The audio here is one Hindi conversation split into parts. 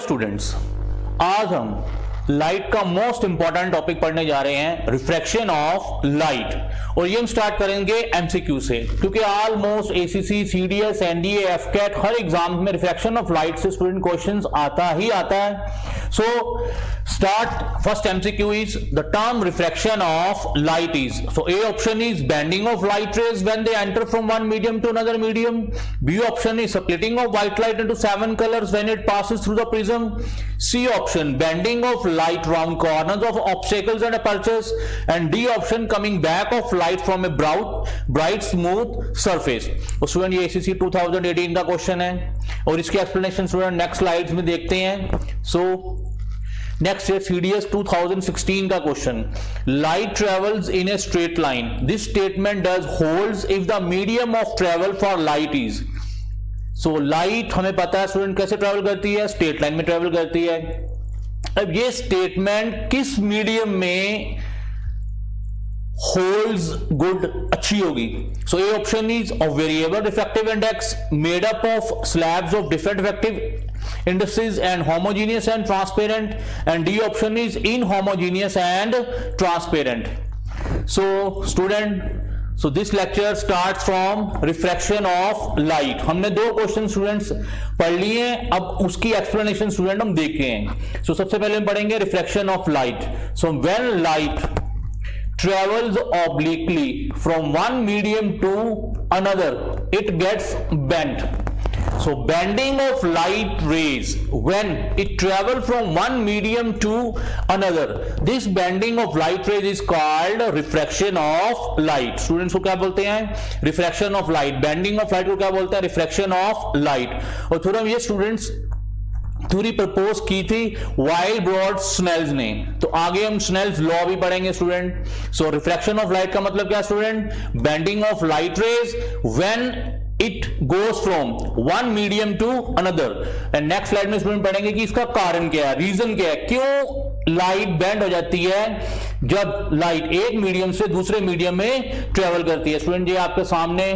स्टूडेंट्स, आज हम लाइट का मोस्ट इंपॉर्टेंट टॉपिक पढ़ने जा रहे हैं, रिफ्रैक्शन ऑफ लाइट। और ये हम स्टार्ट करेंगे एमसीक्यू से, क्योंकि almost ACC, CDS, NDA, AFCAT हर एग्जाम में रिफ्रैक्शन ऑफ लाइट से स्टूडेंट क्वेश्चंस आता ही आता है। So start first MCQ is the term refraction of light is, so A option is bending of light rays when they enter from one medium to another medium, B option is splitting of white light into 7 colors when it passes through the prism, C option bending of light round corners of obstacles and apertures, and D option coming back of light from a bright smooth surface। तो स्टूडेंट ये ACC 2018 का क्वेश्चन है और इसकी एक्सप्लेनेशन स्टूडेंट नेक्स्ट स्लाइड्स में देखते हैं। सो नेक्स्ट है CDS 2016 का question, light travels in a straight line, this statement does holds if the medium of travel for light is. So light हमें पता है स्टूडेंट कैसे ट्रेवल करती है, स्ट्रेट लाइन में ट्रेवल करती है। अब ये स्टेटमेंट किस मीडियम में होल्ड्स गुड, अच्छी होगी? So A option is a variable refractive index made up of slabs of different refractive indices and homogeneous and transparent, and D option is inhomogeneous and transparent। So student, so this lecture starts from refraction of light। हमने दो क्वेश्चन स्टूडेंट्स पढ़ लिए, अब उसकी एक्सप्लेनेशन स्टूडेंट हम देखे हैं। सो सबसे पहले हम पढ़ेंगे refraction of light. So when light travels obliquely from one medium to another, it gets bent। So bending of light rays when it travel from one medium to another, this bending of light rays is called refraction of light। Students को क्या बोलते हैं? Refraction of light. Bending of light को क्या बोलते हैं? Refraction of light. और थोड़ा ये स्टूडेंट्स थ्योरी प्रपोज की थी वाइल ब्रॉड स्नेल्स ने, तो आगे हम स्नेल्स लॉ भी पढ़ेंगे student. So refraction of light का मतलब क्या student? Bending of light rays when it goes from one medium to another. And next slide में स्टूडेंट पढ़ेंगे कि इसका कारण क्या है, रीजन क्या है, क्यों लाइट बेंड हो जाती है जब लाइट एक मीडियम से दूसरे मीडियम में ट्रेवल करती है। स्टूडेंट ये आपके सामने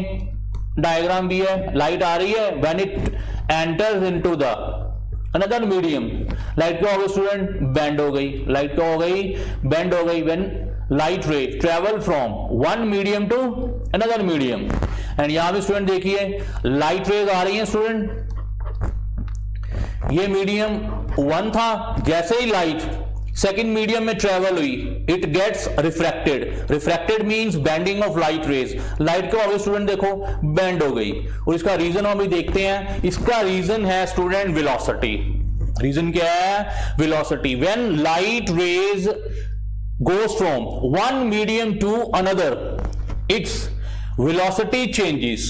डायग्राम भी है, लाइट आ रही है, when it enters into the another medium, light क्या हो गई स्टूडेंट? बेंड हो गई। लाइट क्या हो गई? बेंड हो गई। When light ray travel from one medium to another medium. And यहां भी स्टूडेंट देखिए लाइट रेज आ रही है स्टूडेंट, ये मीडियम वन था, जैसे ही लाइट सेकेंड मीडियम में ट्रेवल हुई it gets refracted. Refracted means bending of light rays. Light क्या हो गई स्टूडेंट? देखो बेंड हो गई। और इसका रीजन हम भी देखते हैं, इसका रीजन है स्टूडेंट वेलोसिटी। रीजन क्या है? Velocity. When light rays goes from one medium to another, its velocity changes।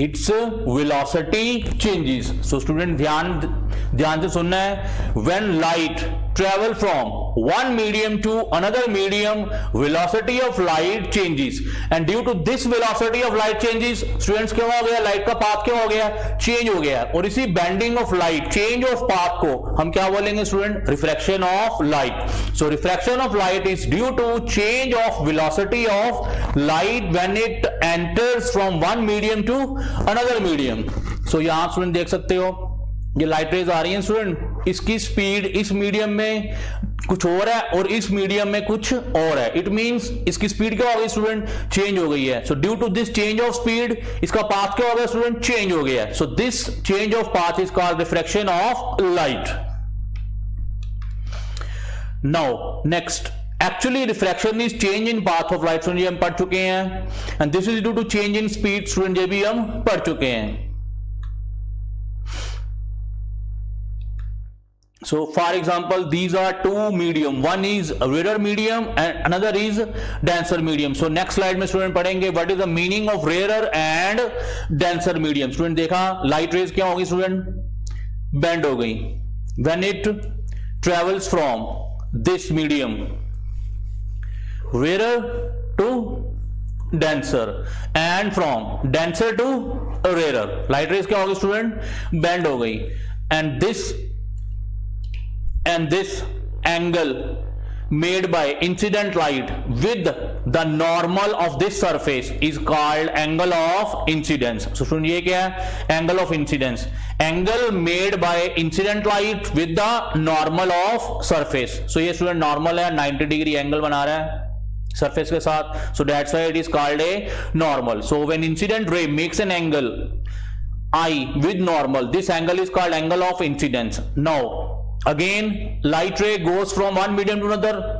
its velocity changes। so student ध्यान से सुनना है, when light travel from one medium to another medium, velocity of light changes, and due to this velocity of light changes, students क्या हो गया? लाइट का पाथ क्या हो गया? चेंज हो गया। और इसी bending of light, change of path को हम क्या बोलेंगे student? Refraction of light. So refraction of light is due to change of velocity of light when it enters from one medium to another medium. So यहां स्टूडेंट देख सकते हो ये लाइट रेज आ रही है स्टूडेंट, इसकी स्पीड इस मीडियम में कुछ और है और इस मीडियम में कुछ और है। इट मींस इसकी स्पीड क्या हो गई स्टूडेंट? चेंज हो गई है। So due to this change of speed इसका पाथ क्या हो गया स्टूडेंट? चेंज हो गया। So this change of path is called refraction of light. Now next, actually refraction is change in path of light. Student ये हम पढ़ चुके हैं। And this is due to change in speed. Student ये भी हम पढ़ चुके हैं। So for example, these are two medium, one is rarer medium and another is denser medium। So next slide में स्टूडेंट पढ़ेंगे what is the meaning of rarer and denser medium। Student देखा लाइट रेज क्या होगी स्टूडेंट? बेंड हो गई when it travels from this medium rarer to denser and from denser to rarer, light rays क्या होगी स्टूडेंट? बेंड हो गई। and this angle made by incident light with the normal of this surface is called angle of incidence. So student ये क्या है? Angle of incidence. Angle made by incident light with the normal of surface. So ये student normal है, 90 डिग्री एंगल बना रहा है सरफेस के साथ. So that's why it is called a normal. So when incident ray makes an angle I with normal, this angle is called angle of incidence. Now again light ray goes from one medium to another,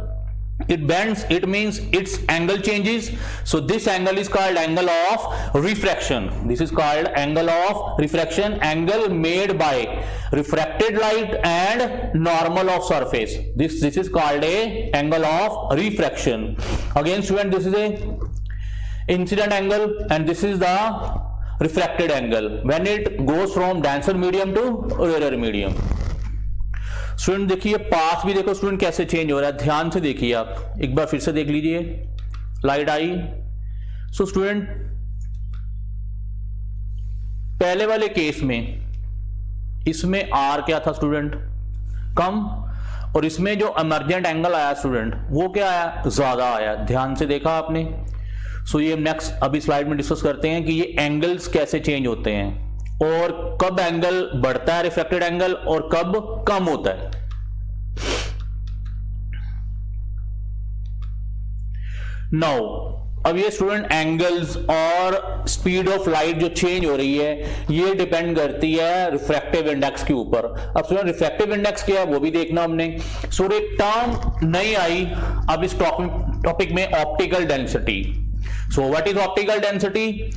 it bends, it means its angle changes. So this angle is called angle of refraction. This is called angle of refraction, angle made by refracted light and normal of surface. This is called a angle of refraction. Again student, this is a incident angle and this is the refracted angle when it goes from denser medium to rarer medium. Student देखिए पाथ भी देखो स्टूडेंट कैसे चेंज हो रहा है, ध्यान से देखिए आप, एक बार फिर से देख लीजिए. लाइट आई. सो स्टूडेंट पहले वाले केस में इसमें आर क्या था स्टूडेंट? कम, और इसमें जो इमर्जेंट एंगल आया स्टूडेंट वो क्या आया? ज्यादा आया. ध्यान से देखा आपने. सो ये नेक्स्ट अभी स्लाइड में डिस्कस करते हैं कि ये एंगल्स कैसे चेंज होते हैं और कब एंगल बढ़ता है रिफ्लेक्टेड एंगल और कब कम होता है. नाउ अब ये स्टूडेंट एंगल्स और स्पीड ऑफ लाइट जो चेंज हो रही है ये डिपेंड करती है रिफ्रैक्टिव इंडेक्स के ऊपर. अब स्टूडेंट रिफ्रैक्टिव इंडेक्स क्या है वो भी देखना हमने. सो एक टर्म नई आई अब इस टॉपिक में, optical density. So what is optical density?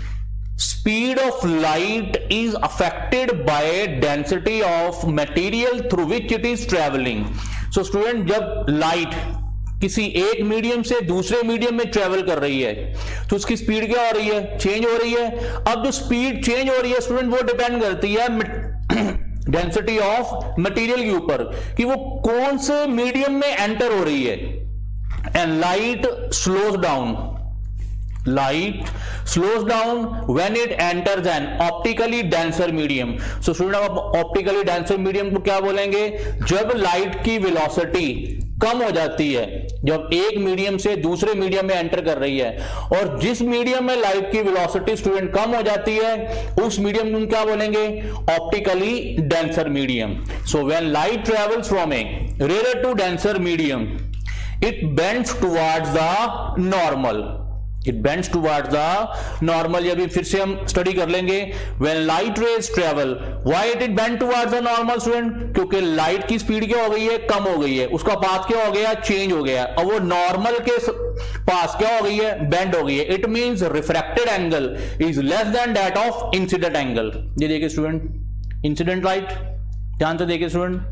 Speed of light is affected by density of material through which it is traveling. So student जब light किसी एक मीडियम से दूसरे मीडियम में ट्रेवल कर रही है तो उसकी स्पीड क्या हो रही है? चेंज हो रही है. अब जो स्पीड चेंज हो रही है स्टूडेंट वो डिपेंड करती है डेंसिटी ऑफ मटेरियल के ऊपर कि वो कौन से मीडियम में एंटर हो रही है. And light slows down. Light slows down when it enters an optically denser medium. So student अब optically denser medium को क्या बोलेंगे? जब लाइट की वेलोसिटी कम हो जाती है, जब एक मीडियम से दूसरे मीडियम में एंटर कर रही है, और जिस मीडियम में लाइट की वेलोसिटी स्टूडेंट कम हो जाती है उस मीडियम को क्या बोलेंगे? Optically denser medium. So when light travels from a rare to denser medium it bends towards the normal. It bends towards the normal. ये भी फिर से हम स्टडी कर लेंगे. When light rays travel, why it bend towards the normal student? क्योंकि लाइट की स्पीड क्या हो गई है? कम हो गई है. उसका पाथ क्या हो गया? चेंज हो गया. अब वो नॉर्मल के पास क्या हो गई है? बेंड हो गई है. It means refracted angle is less then that of incident angle. ये देखिए स्टूडेंट, इंसिडेंट लाइट, ध्यान से देखिए student,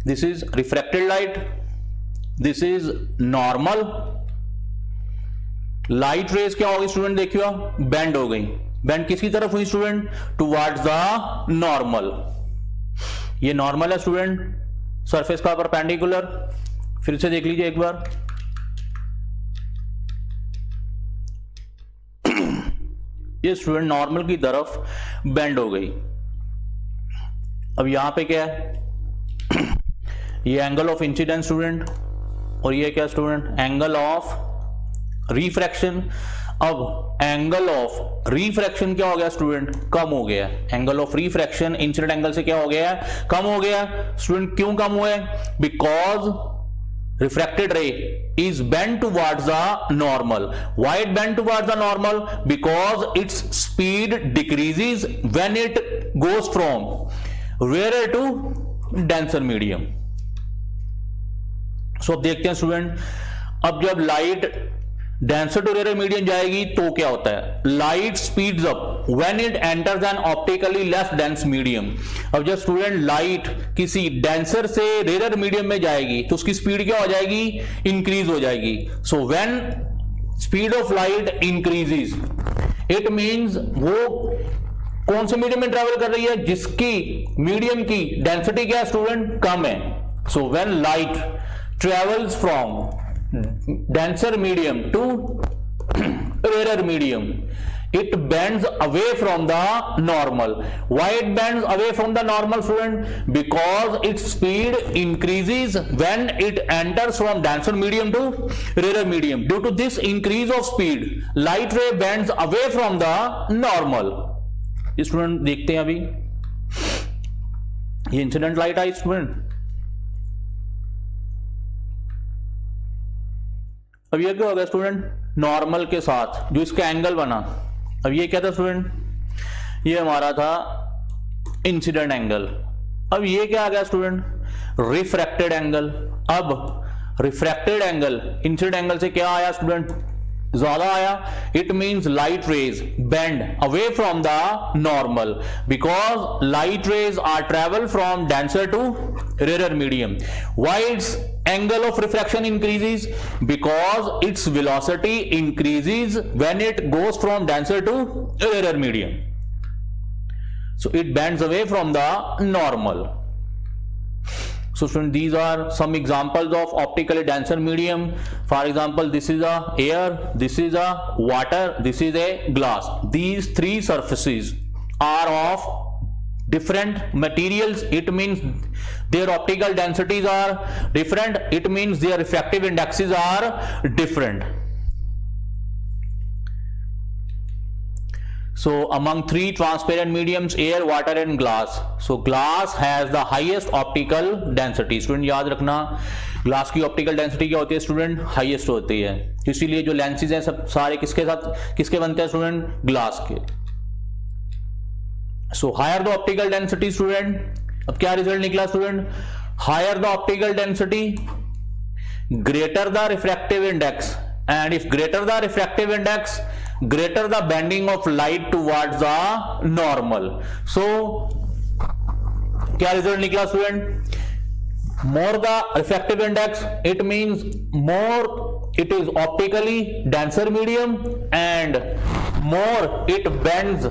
this is refracted light, this is normal. Light rays क्या होगी स्टूडेंट? देखियो बेंड हो गई. बेंड किसकी तरफ हुई स्टूडेंट? Towards the normal. ये नॉर्मल है स्टूडेंट, सरफेस का परपेंडिकुलर. फिर से देख लीजिए एक बार. ये स्टूडेंट नॉर्मल की तरफ बेंड हो गई. अब यहां पे क्या है? ये एंगल ऑफ इंसिडेंस स्टूडेंट, और ये क्या स्टूडेंट? Angle of refraction. अब एंगल ऑफ रिफ्रैक्शन क्या हो गया स्टूडेंट? कम हो गया. Angle of refraction incident angle से क्या हो गया? कम हो गया. स्टूडेंट क्यों कम हुआ है? बिकॉज रिफ्रैक्टेड रे is bent towards the normal. Why it bent towards the normal? Because its speed decreases when it goes from rarer to denser medium. So अब देखते हैं स्टूडेंट, अब जब light denser to rare medium जाएगी तो क्या होता है? Light speeds up when it enters an optically less dense medium. अब जब स्टूडेंट लाइट किसी डेंसर से रेयर मीडियम में जाएगी तो उसकी स्पीड क्या हो जाएगी? इंक्रीज हो जाएगी. So when speed of light increases it means वो कौन से मीडियम में ट्रेवल कर रही है? जिसकी मीडियम की डेंसिटी क्या है स्टूडेंट? कम है. सो when light travels from denser medium to rarer medium, it bends away from the normal. Why it bends away from the normal, student? Because its speed increases when it enters from denser medium to rarer medium. Due to this increase of speed, light ray bends away from the normal. Student देखते हैं अभी ये इंसिडेंट लाइट आई स्टूडेंट, अब ये क्या हो गया स्टूडेंट, नॉर्मल के साथ जो इसका एंगल बना, अब ये क्या था स्टूडेंट, ये हमारा था इंसिडेंट एंगल, अब ये क्या आ गया स्टूडेंट, रिफ्रैक्टेड एंगल। अब रिफ्रैक्टेड एंगल इंसिडेंट एंगल से क्या आया स्टूडेंट, ज्यादा आया। It means light rays bend away from the normal because light rays are travel from denser to rare medium. Why it's angle of refraction increases? Because its velocity increases when it goes from denser to rarer medium, so it bends away from the normal. So student, these are some examples of optically denser medium. For example, this is a air, this is a water, this is a glass. These three surfaces are of different materials. It means their optical densities are different. It means their refractive indexes are different. So among three transparent mediums, air, water and glass, so glass has the highest optical density. Student याद रखना, ग्लास की ऑप्टिकल डेंसिटी क्या होती है स्टूडेंट, हाईएस्ट होती है। इसीलिए जो लेंसेज हैं सब सारे किसके साथ किसके बनते हैं स्टूडेंट, ग्लास के। So higher the optical density student, अब क्या रिजल्ट निकला student, higher the optical density greater the refractive index, and if greater the refractive index greater the bending of light towards the normal. So क्या रिजल्ट निकला student, more the refractive index, it means more it is optically denser medium and more it bends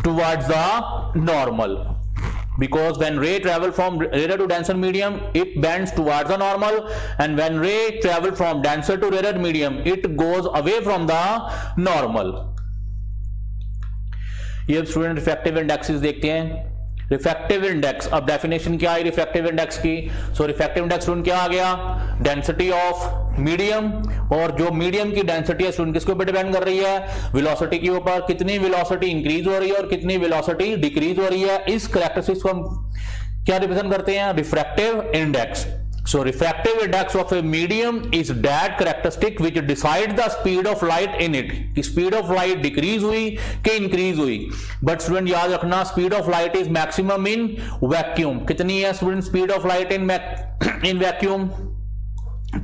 towards the normal. Because when ray travel from rarer to denser medium, it bends towards the normal, and when ray travel from denser to rarer medium, it goes away from the normal. ये स्टूडेंट रिफ्रैक्टिव इंडेक्सेस देखते हैं। रिफ्रैक्टिव इंडेक्स, अब डेफिनेशन क्या है रिफ्रैक्टिव इंडेक्स की, सो रिफ्रैक्टिव इंडेक्स स्टूडेंट क्या आ गया, डेंसिटी ऑफ मीडियम, और जो मीडियम की डेंसिटी है स्टूडेंट किसके ऊपर डिपेंड कर रही है, वेलोसिटी के ऊपर, कितनी वेलोसिटी इंक्रीज हो रही है और कितनी वेलोसिटी डिक्रीज हो रही है। इस कैरेक्टरिस्टिक्स को हम क्या रिप्रेजेंट करते हैं, refractive index. So refractive index of a medium is that characteristic which decides the speed of light in it. Speed of light decrease हुई कि increase हुई, but student याद रखना speed of light is maximum in vacuum. कितनी है student speed of light in vacuum?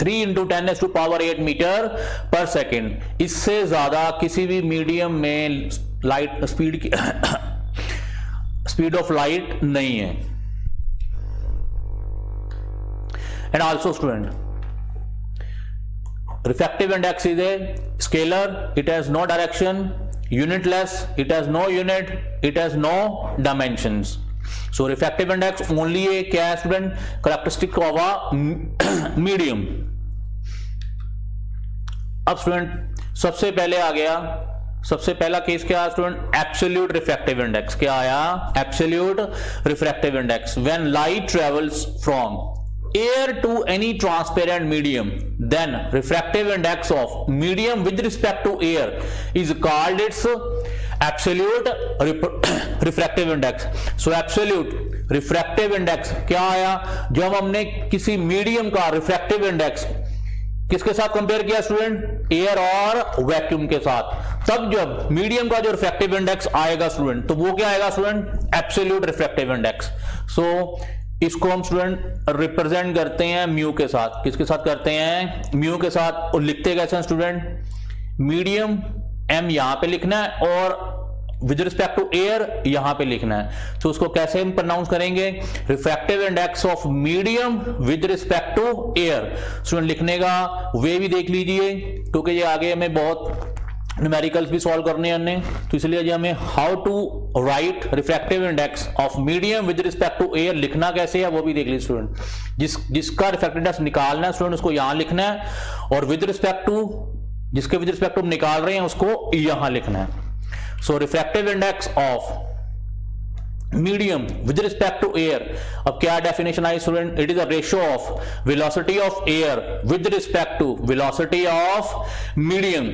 3 × 10⁻⁸ metre पर सेकेंड। इससे ज्यादा किसी भी मीडियम में लाइट स्पीड की स्पीड ऑफ लाइट नहीं है। And also student, refractive index is a scalar, it has no direction, unitless, it has no unit, it has no dimensions. So refractive index only a क्या है student, characteristic of a medium. अब student सबसे पहले आ गया, सबसे पहला केस क्या है स्टूडेंट, एब्सोल्यूट रिफ्रैक्टिव इंडेक्स। क्या आया, absolute refractive index. When light travels from air to any transparent medium, then refractive index of medium with respect to air is called its absolute refractive index. So absolute refractive index क्या आया, जब हमने किसी मीडियम का रिफ्रैक्टिव इंडेक्स किसके साथ कंपेयर किया स्टूडेंट, एयर और वैक्यूम के साथ, तब जब मीडियम का जो रिफ्रैक्टिव इंडेक्स आएगा स्टूडेंट, तो वो क्या आएगा स्टूडेंट, एब्सोल्यूट रिफ्रैक्टिव इंडेक्स। सो इसको हम स्टूडेंट रिप्रेजेंट करते हैं म्यू के साथ। किसके साथ करते हैं, म्यू के साथ। और लिखते कैसे हैं स्टूडेंट, मीडियम एम यहां पे लिखना है और विद रिस्पेक्ट टू एयर यहां पे लिखना है। तो उसको कैसे हम प्रोनाउंस करेंगे, refractive index of medium with respect to air. Student लिखने का वे भी देख लीजिए, क्योंकि ये आगे हमें बहुत न्यूमेरिकल्स भी सॉल्व करने हैं हमने, तो इसलिए हमें how to write refractive index of medium with respect to air लिखना कैसे है वो भी देख लीजिए स्टूडेंट। जिसका रिफ्रैक्टिव इंडेक्स निकालना है स्टूडेंट उसको यहां लिखना है, और विद रिस्पेक्ट टू जिसके विद रिस्पेक्ट टू निकाल रहे हैं उसको यहां लिखना है। So refractive index of medium with respect to air, अब क्या डेफिनेशन आई student, it is a ratio of velocity of air with respect to velocity of medium,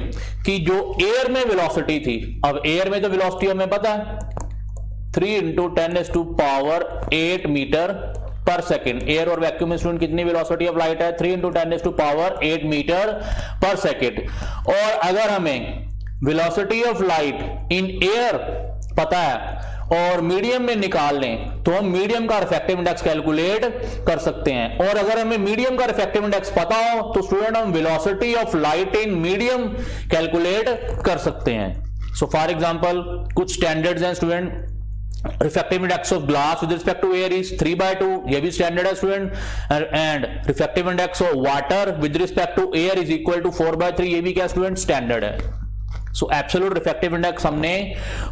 कि जो एयर में वेलोसिटी थी, अब एयर में तो वेलोसिटी हमें पता है 3 × 10⁸ मीटर पर सेकेंड, एयर और वैक्यूम में स्टूडेंट कितनी वेलोसिटी ऑफ लाइट है 3 × 10⁸ मीटर पर सेकेंड। और अगर हमें velocity of light in air पता है और मीडियम में निकाल लें तो हम मीडियम का रिफ्रैक्टिव इंडेक्स कैलकुलेट कर सकते हैं। और अगर हमें मीडियम का रिफ्रैक्टिव इंडेक्स पता हो तो स्टूडेंट हम velocity of light in medium calculate कर सकते हैं। सो फॉर एग्जांपल कुछ स्टैंडर्ड्स हैं student, refractive index of glass with respect to air is 3/2, ये भी स्टैंडर्ड है student, and refractive index of water with respect to air is equal to 4/3, ये भी क्या स्टूडेंट स्टैंडर्ड है। सो एब्सोल्यूट रिफ्रैक्टिव इंडेक्स हमने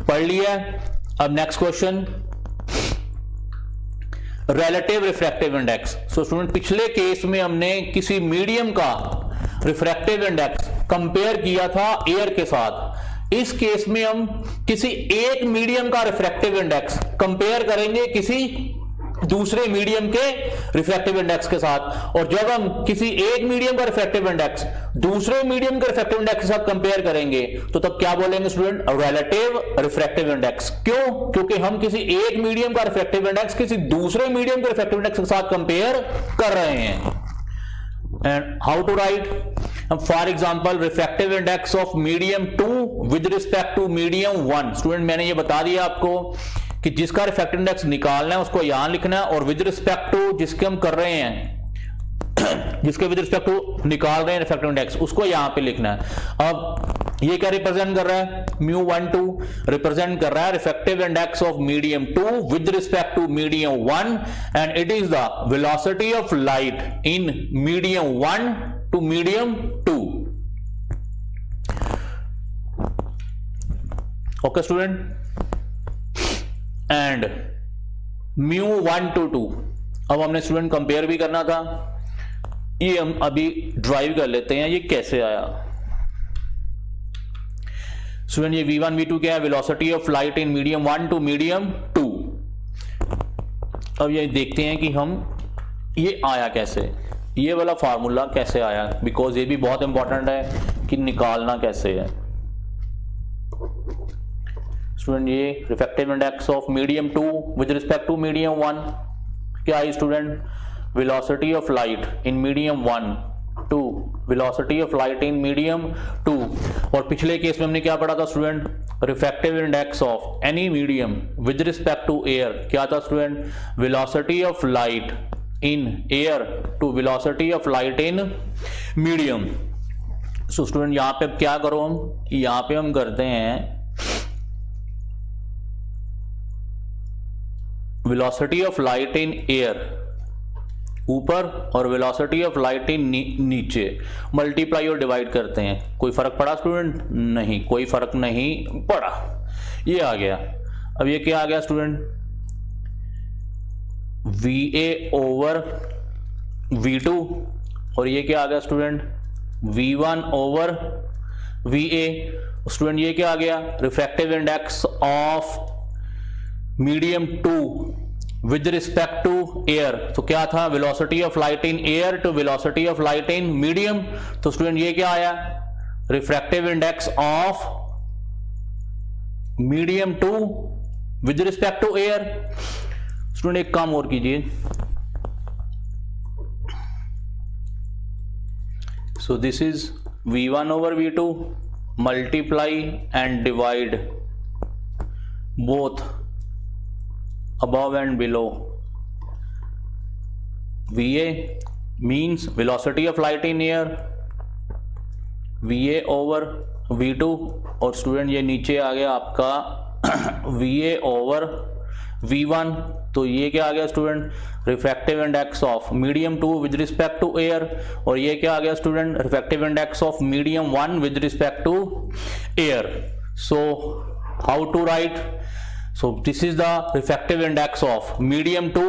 पढ़ लिया है। अब next question, relative refractive index. So student पिछले केस में हमने किसी मीडियम का रिफ्रैक्टिव इंडेक्स कंपेयर किया था एयर के साथ, इस केस में हम किसी एक मीडियम का रिफ्रैक्टिव इंडेक्स कंपेयर करेंगे किसी दूसरे मीडियम के रिफ्रैक्टिव इंडेक्स के साथ। और जब हम किसी एक मीडियम का रिफ्रैक्टिव इंडेक्स दूसरे मीडियम के रिफ्रैक्टिव इंडेक्स के साथ कंपेयर करेंगे तो तब क्या बोलेंगे स्टूडेंट, रिलेटिव रिफ्रैक्टिव इंडेक्स। क्यों? क्योंकि हम किसी एक मीडियम का रिफ्रैक्टिव इंडेक्स किसी दूसरे मीडियम के रिफ्रैक्टिव इंडेक्स के साथ कंपेयर कर रहे हैं। And how to write, for example refractive index of medium 2 with respect to medium 1। Student मैंने ये बता दिया आपको कि जिसका रिफ्रैक्टिव इंडेक्स निकालना है उसको यहां लिखना है, और विद रिस्पेक्ट टू जिसके हम कर रहे हैं जिसके विद रिस्पेक्ट टू निकाल रहे हैं रिफ्रैक्टिव इंडेक्स उसको यहां पे लिखना है। अब ये क्या रिप्रेजेंट कर रहा है, μ12 रिप्रेजेंट कर रहा है refractive index of medium 2 with respect to medium 1, and it is the velocity of light in medium 1 to medium 2। Okay student, and μ1 to 2। अब हमने स्टूडेंट कंपेयर भी करना था, ये हम अभी ड्राइव कर लेते हैं ये कैसे आया। स्टूडेंट ये v1 v2 क्या है, velocity of light in medium 1 to medium 2। अब ये देखते हैं कि हम ये आया कैसे, ये वाला फार्मूला कैसे आया, बिकॉज ये भी बहुत इंपॉर्टेंट है कि निकालना कैसे है। स्टूडेंट ये refractive index of medium 2 with respect to medium 1 क्या है student, velocity of light in medium 1 to velocity of light in medium 2। और पिछले केस में हमने क्या पढ़ा था student, refractive index of any medium with respect to air क्या था student, velocity of light in air to velocity of light in medium. So student यहां पे क्या करो, हम यहां पे हम करते हैं velocity of light in air ऊपर और वेलोसिटी ऑफ लाइट इन नीचे, मल्टीप्लाई और डिवाइड करते हैं। कोई फर्क पड़ा स्टूडेंट? नहीं, कोई फर्क नहीं पड़ा, ये आ गया। अब ये क्या आ गया स्टूडेंट, VA ओवर V2, और ये क्या आ गया student, V1 over VA। Student ये क्या आ गया, refractive index of medium 2 with respect to air, तो क्या था, velocity of light in air to velocity of light in medium. तो स्टूडेंट ये क्या आया, refractive index of medium 2 with respect to air. Student एक काम और कीजिए, so this is V1 over V2, multiply and divide both above and below। VA means velocity of light in air, VA over V2, और स्टूडेंट ये नीचे आ गया आपका VA over V1। तो ये क्या आ गया student, refractive index of medium 2 with respect to air, और ये क्या आ गया student, refractive index of medium 1 with respect to air. So how to write, so this is the refractive index of medium 2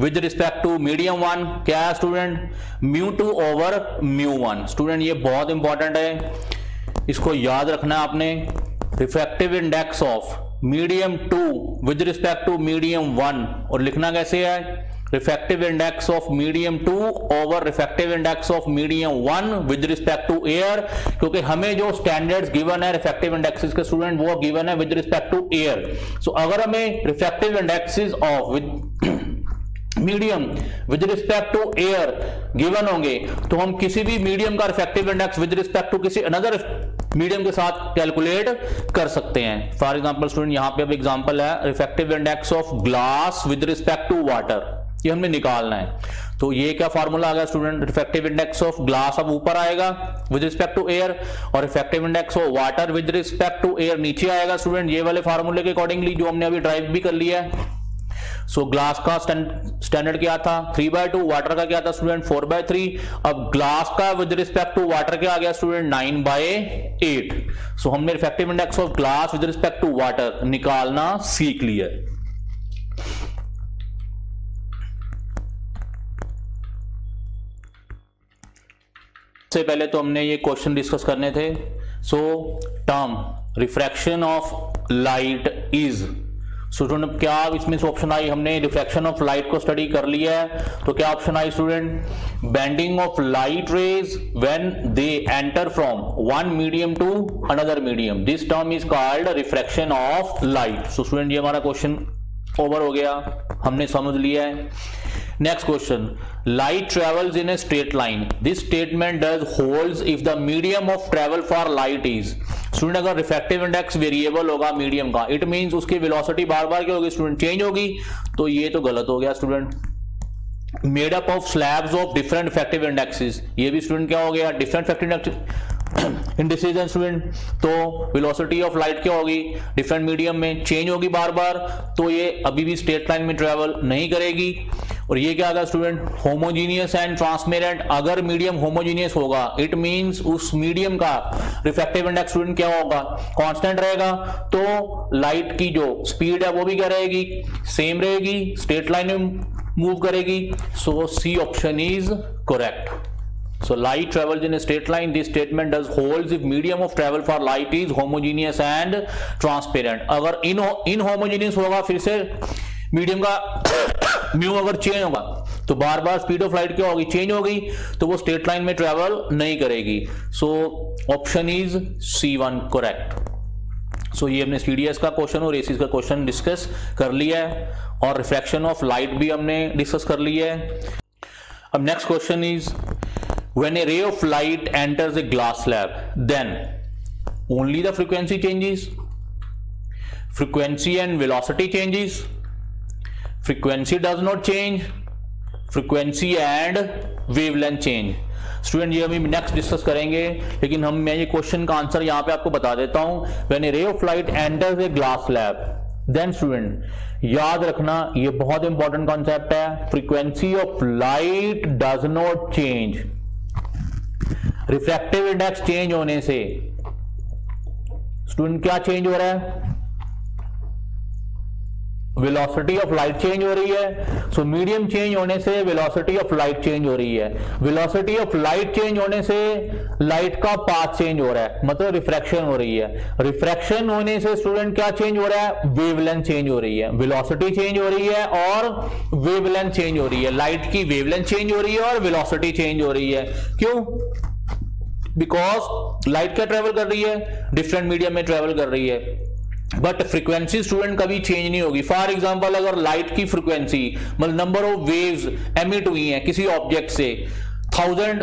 with respect to medium 1 क्या है स्टूडेंट, μ2 over μ1। स्टूडेंट ये बहुत इंपॉर्टेंट है इसको याद रखना है आपने, refractive index of medium 2 with respect to medium 1, और लिखना कैसे है, refractive index of medium 2 over refractive index of medium 1 with respect to air, क्योंकि हमें जो स्टैंडर्ड्स गिवन है रिफ्रैक्टिव इंडेक्सेस के स्टूडेंट वो गिवन है with respect to air. So अगर हमें refractive indexes of with medium with respect to air given होंगे तो हम किसी भी मीडियम का refractive index with respect to किसी अनदर मीडियम के साथ कैलकुलेट कर सकते हैं। फॉर एग्जांपल स्टूडेंट यहां पे अब एग्जांपल है refractive index of glass with respect to water, ये हमें निकालना है। तो ये क्या फॉर्मूला आ गया student, refractive index of glass अब ऊपर आएगा विद रिस्पेक्ट टू एयर, और refractive index of water with respect to air नीचे आएगा स्टूडेंट, ये वाले फॉर्मूले के अकॉर्डिंगली जो हमने अभी ड्राइव भी कर लिया है। सो ग्लास का स्टैंडर्ड क्या था 3/2, वाटर का क्या था स्टूडेंट 4/3। अब ग्लास का विद रिस्पेक्ट टू वाटर क्या आ गया स्टूडेंट 9/8। सो हमने refractive index of glass with respect to water निकालना सीख लिया। से पहले तो हमने ये क्वेश्चन डिस्कस करने थे। So term refraction of light is, student क्या इसमें से ऑप्शन आई, हमने रिफ्रैक्शन ऑफ लाइट को स्टडी कर लिया है तो क्या ऑप्शन आई student, bending of light rays when they enter from one medium to another medium, this term is called refraction of light. So student ये हमारा क्वेश्चन ओवर हो गया, हमने समझ लिया है। Next question, light travels in a straight line, this statement does holds if the medium of travel for light is, student अगर रिफ्रैक्टिव इंडेक्स वेरिएबल होगा मीडियम का, इट मींस उसकी वेलोसिटी बार बार क्या होगी स्टूडेंट, चेंज होगी, तो ये तो गलत हो गया student. Made up of slabs of different refractive indexes, ये भी स्टूडेंट क्या हो गया, डिफरेंट रिफ्रैक्टिव इंडिसेस हैं स्टूडेंट, तो वेलोसिटी ऑफ लाइट क्या होगी, डिफरेंट मीडियम में चेंज होगी बार बार, तो ये अभी भी स्ट्रेट लाइन में ट्रेवल नहीं करेगी। और ये क्या होगा स्टूडेंट, होमोजीनियस एंड ट्रांसपेरेंट, अगर मीडियम होमोजीनियस होगा इट मींस उस मीडियम का रिफ्रैक्टिव इंडेक्स स्टूडेंट क्या होगा, कांस्टेंट रहेगा, तो लाइट की जो स्पीड है वो भी क्या रहेगी, सेम रहेगी, स्ट्रेट लाइन में मूव करेगी। So C option is correct. So light travels in a straight line. This statement does holds if medium of travel for light is homogeneous and transparent. अगर inhomogeneous होगा फिर से मीडियम का म्यू अगर चेंज होगा तो बार बार स्पीड ऑफ लाइट क्या होगी, चेंज होगी, तो वो स्ट्रेट लाइन में ट्रेवल नहीं करेगी। So option is C1 correct. So ये हमने CDS का क्वेश्चन और ACS का क्वेश्चन डिस्कस कर लिया है, और रिफ्लेक्शन ऑफ लाइट भी हमने डिस्कस कर लिया है। अब next question is, when a ray of light enters a glass slab, then only the frequency changes, frequency and velocity changes, frequency does not change, frequency and wavelength change। Student ये अभी नेक्स्ट डिस्कस करेंगे, लेकिन मैं ये क्वेश्चन का आंसर यहां पे आपको बता देता हूं। when a ray of light enters a glass slab, then student याद रखना ये बहुत इंपॉर्टेंट कॉन्सेप्ट है, frequency of light does not change. Refractive index change होने से स्टूडेंट क्या चेंज हो रहा है, वेलोसिटी ऑफ लाइट चेंज हो रही है। सो मीडियम चेंज होने से वेलोसिटी ऑफ लाइट चेंज हो रही है, वेलोसिटी ऑफ लाइट चेंज होने से लाइट का पाथ चेंज हो रहा है, मतलब रिफ्रैक्शन हो रही है। रिफ्रैक्शन होने से स्टूडेंट क्या चेंज हो रहा है, वेवलेंथ चेंज हो रही है, वेलोसिटी चेंज हो रही है और वेवलेंथ चेंज हो रही है। लाइट की वेवलेंथ चेंज हो रही है और वेलोसिटी चेंज हो रही है। क्यों, बिकॉज लाइट क्या ट्रेवल कर रही है, डिफरेंट मीडियम में ट्रेवल कर रही है, बट फ्रीक्वेंसी स्टूडेंट कभी चेंज नहीं होगी। फॉर एग्जांपल अगर लाइट की फ्रीक्वेंसी मतलब नंबर ऑफ वेव्स एमिट हुई हैं किसी ऑब्जेक्ट से, 1000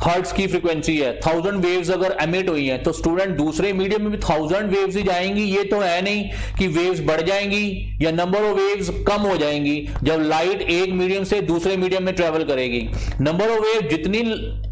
हर्ट्ज की फ्रीक्वेंसी है, 1000 वेव्स अगर एमिट हुई हैं, तो स्टूडेंट दूसरे मीडियम में भी 1000 वेव्स ही जाएंगी। ये तो है नहीं कि वेव्स बढ़ जाएंगी या नंबर ऑफ वेव्स कम हो जाएंगी जब लाइट एक मीडियम से दूसरे मीडियम में ट्रेवल करेगी। नंबर ऑफ वेव जितनी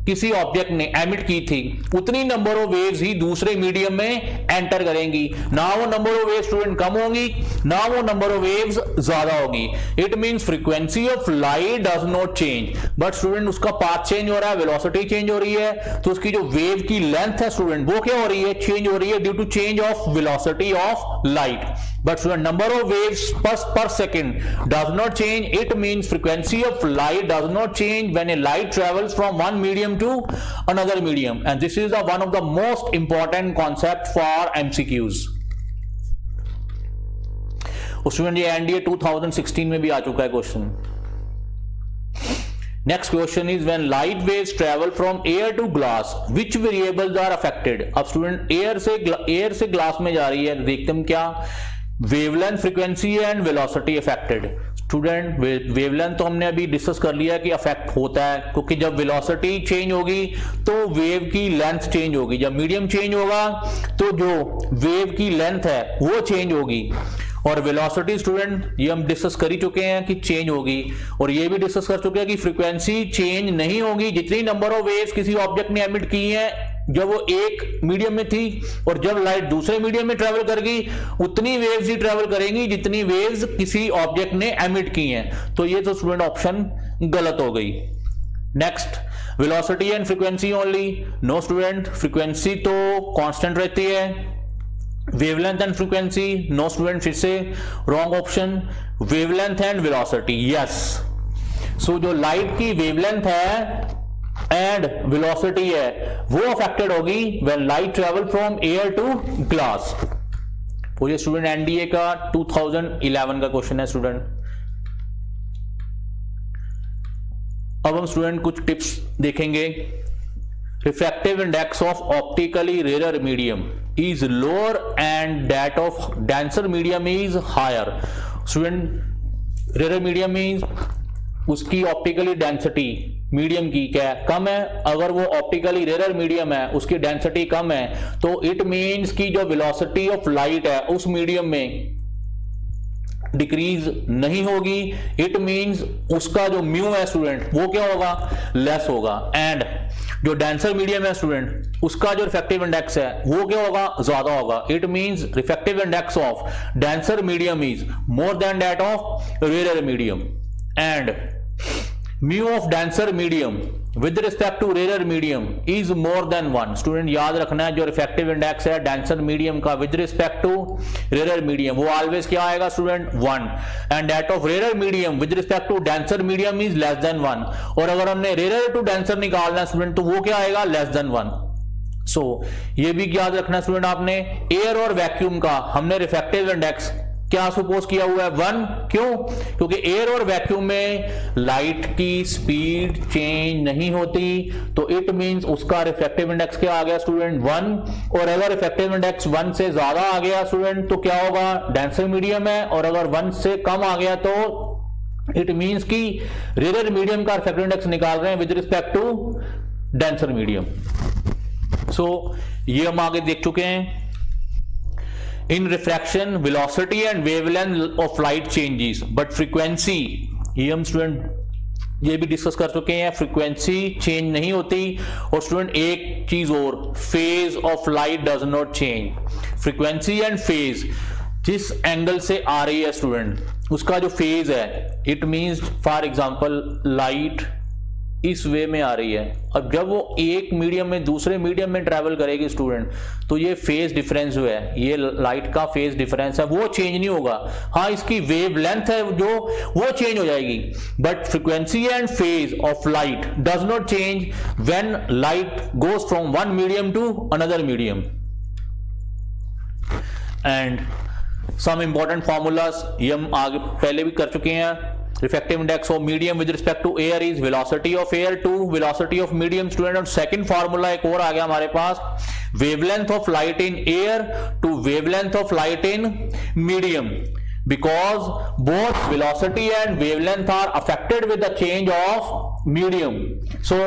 किसी ऑब्जेक्ट ने एमिट की थी उतनी नंबर ऑफ वेव्स ही दूसरे मीडियम में एंटर करेंगी, ना वो नंबर ऑफ वेव्स स्टूडेंट कम होंगी ना वो नंबर ऑफ वेव्स ज्यादा होगी। It means frequency of light does not change, but student उसका पाथ चेंज हो रहा है, वेलोसिटी चेंज हो रही है, तो उसकी जो वेव की लेंथ है स्टूडेंट वो क्या हो रही है, चेंज हो रही है due to change of velocity of light. But student, number of waves per second does not change. It means frequency of light does not change when a light travels from one medium to another medium, and this is one of the most important concept for MCQs. Student ये एनडीए 2016 में भी आ चुका है question. Next question is when light waves travel from air to glass which variables are affected. अब स्टूडेंट एयर से ग्लास में जा रही है, देखते हम क्या, wavelength, frequency and velocity affected. Student wavelength तो हमने अभी डिस्कस कर लिया कि अफेक्ट होता है, क्योंकि जब वेलोसिटी चेंज होगी तो वेव की लेंथ चेंज होगी, जब मीडियम चेंज होगा तो जो वेव की लेंथ है वो चेंज होगी. और वेलोसिटी स्टूडेंट ये हम डिस्कस कर ही चुके हैं कि चेंज होगी, और ये भी डिस्कस कर चुके हैं कि फ्रीक्वेंसी चेंज नहीं होगी. जितनी नंबर ऑफ वेव्स किसी ऑब्जेक्ट ने एमिट की हैं जब वो एक मीडियम में थी, और जब लाइट दूसरे मीडियम में ट्रेवल करेगी उतनी वेव्स ही ट्रेवल करेंगी जितनी वेव्स किसी ऑब्जेक्ट ने एमिट की हैं. तो ये तो स्टूडेंट ऑप्शन गलत हो गई. Next, velocity and frequency only. No student, frequency तो कांस्टेंट रहती है. Wavelength and frequency, no student, फिर से wrong option. Wavelength and velocity, yes. So जो लाइट की वेवलेंथ है एंड वेलोसिटी है वो अफेक्टेड होगी when light travel from air to glass. तो ये स्टूडेंट एनडीए का 2011 का क्वेश्चन है स्टूडेंट. अब हम स्टूडेंट कुछ टिप्स देखेंगे. Refractive index of optically rare medium is lower and that of denser medium is higher. Student rare medium means उसकी ऑप्टिकली डेंसिटी मीडियम की क्या है, कम है. अगर वो ऑप्टिकली रेयर मीडियम है उसकी डेंसिटी कम है तो इट मीन्स की जो वेलोसिटी ऑफ लाइट है उस मीडियम में डिक्रीज नहीं होगी. इट मीन्स उसका जो म्यू है स्टूडेंट वो क्या होगा, लेस होगा. एंड जो डेंसर मीडियम है स्टूडेंट उसका जो रिफ्रैक्टिव इंडेक्स है वो क्या होगा, ज्यादा होगा. It means refractive index of denser medium is more than that of rare medium. And mu of denser medium with respect to rare medium is more than 1. Student याद रखना है जो रिफ्रैक्टिव इंडेक्स है डेंसर मीडियम का with respect to rare medium वो ऑलवेज क्या आएगा student, 1. And that of rare medium with respect to denser medium is less than 1. और अगर हमने रेयर टू डेंसर निकालना है स्टूडेंट तो वो क्या आएगा, लेस देन 1. सो ये भी याद रखना है स्टूडेंट आपने. एयर और वैक्यूम का हमने रिफ्रैक्टिव इंडेक्स क्या सपोज किया हुआ है, 1. क्यों, क्योंकि एयर और वैक्यूम में लाइट की स्पीड चेंज नहीं होती, तो इट मींस उसका रिफ्रैक्टिव इंडेक्स क्या आ गया स्टूडेंट, 1. और अगर रिफ्रैक्टिव इंडेक्स 1 से ज्यादा आ गया स्टूडेंट तो क्या होगा, डेंसर मीडियम है. और अगर 1 से कम आ गया तो इट मींस कि रेयर मीडियम का रिफ्रैक्टिव इंडेक्स निकाल रहे हैं with respect to denser medium. So ये हम आगे देख चुके हैं. In refraction, velocity and wavelength of light changes, but frequency ये हम स्टूडेंट ये भी डिस्कस कर चुके हैं, फ्रीक्वेंसी चेंज नहीं होती. और स्टूडेंट एक चीज और, phase of light does not change. Frequency and phase जिस एंगल से आ रही है स्टूडेंट उसका जो फेज है, it means for example light इस वे में आ रही है, अब जब वो एक मीडियम में दूसरे मीडियम में ट्रैवल करेगी स्टूडेंट तो ये फेज डिफरेंस जो है, ये लाइट का फेज डिफरेंस है वो चेंज नहीं होगा. हाँ इसकी वेव लेंथ है जो वो चेंज हो जाएगी, but frequency and phase of light does not change when light goes from one medium to another medium. And some important formulas ये हम आगे पहले भी कर चुके हैं. Refractive index of medium with respect to air is velocity of air to velocity of medium. Student और सेकंड फार्मूला एक और आ गया हमारे पास, wavelength of light in air to wavelength of light in medium, because both velocity and wavelength are affected with the change of medium. So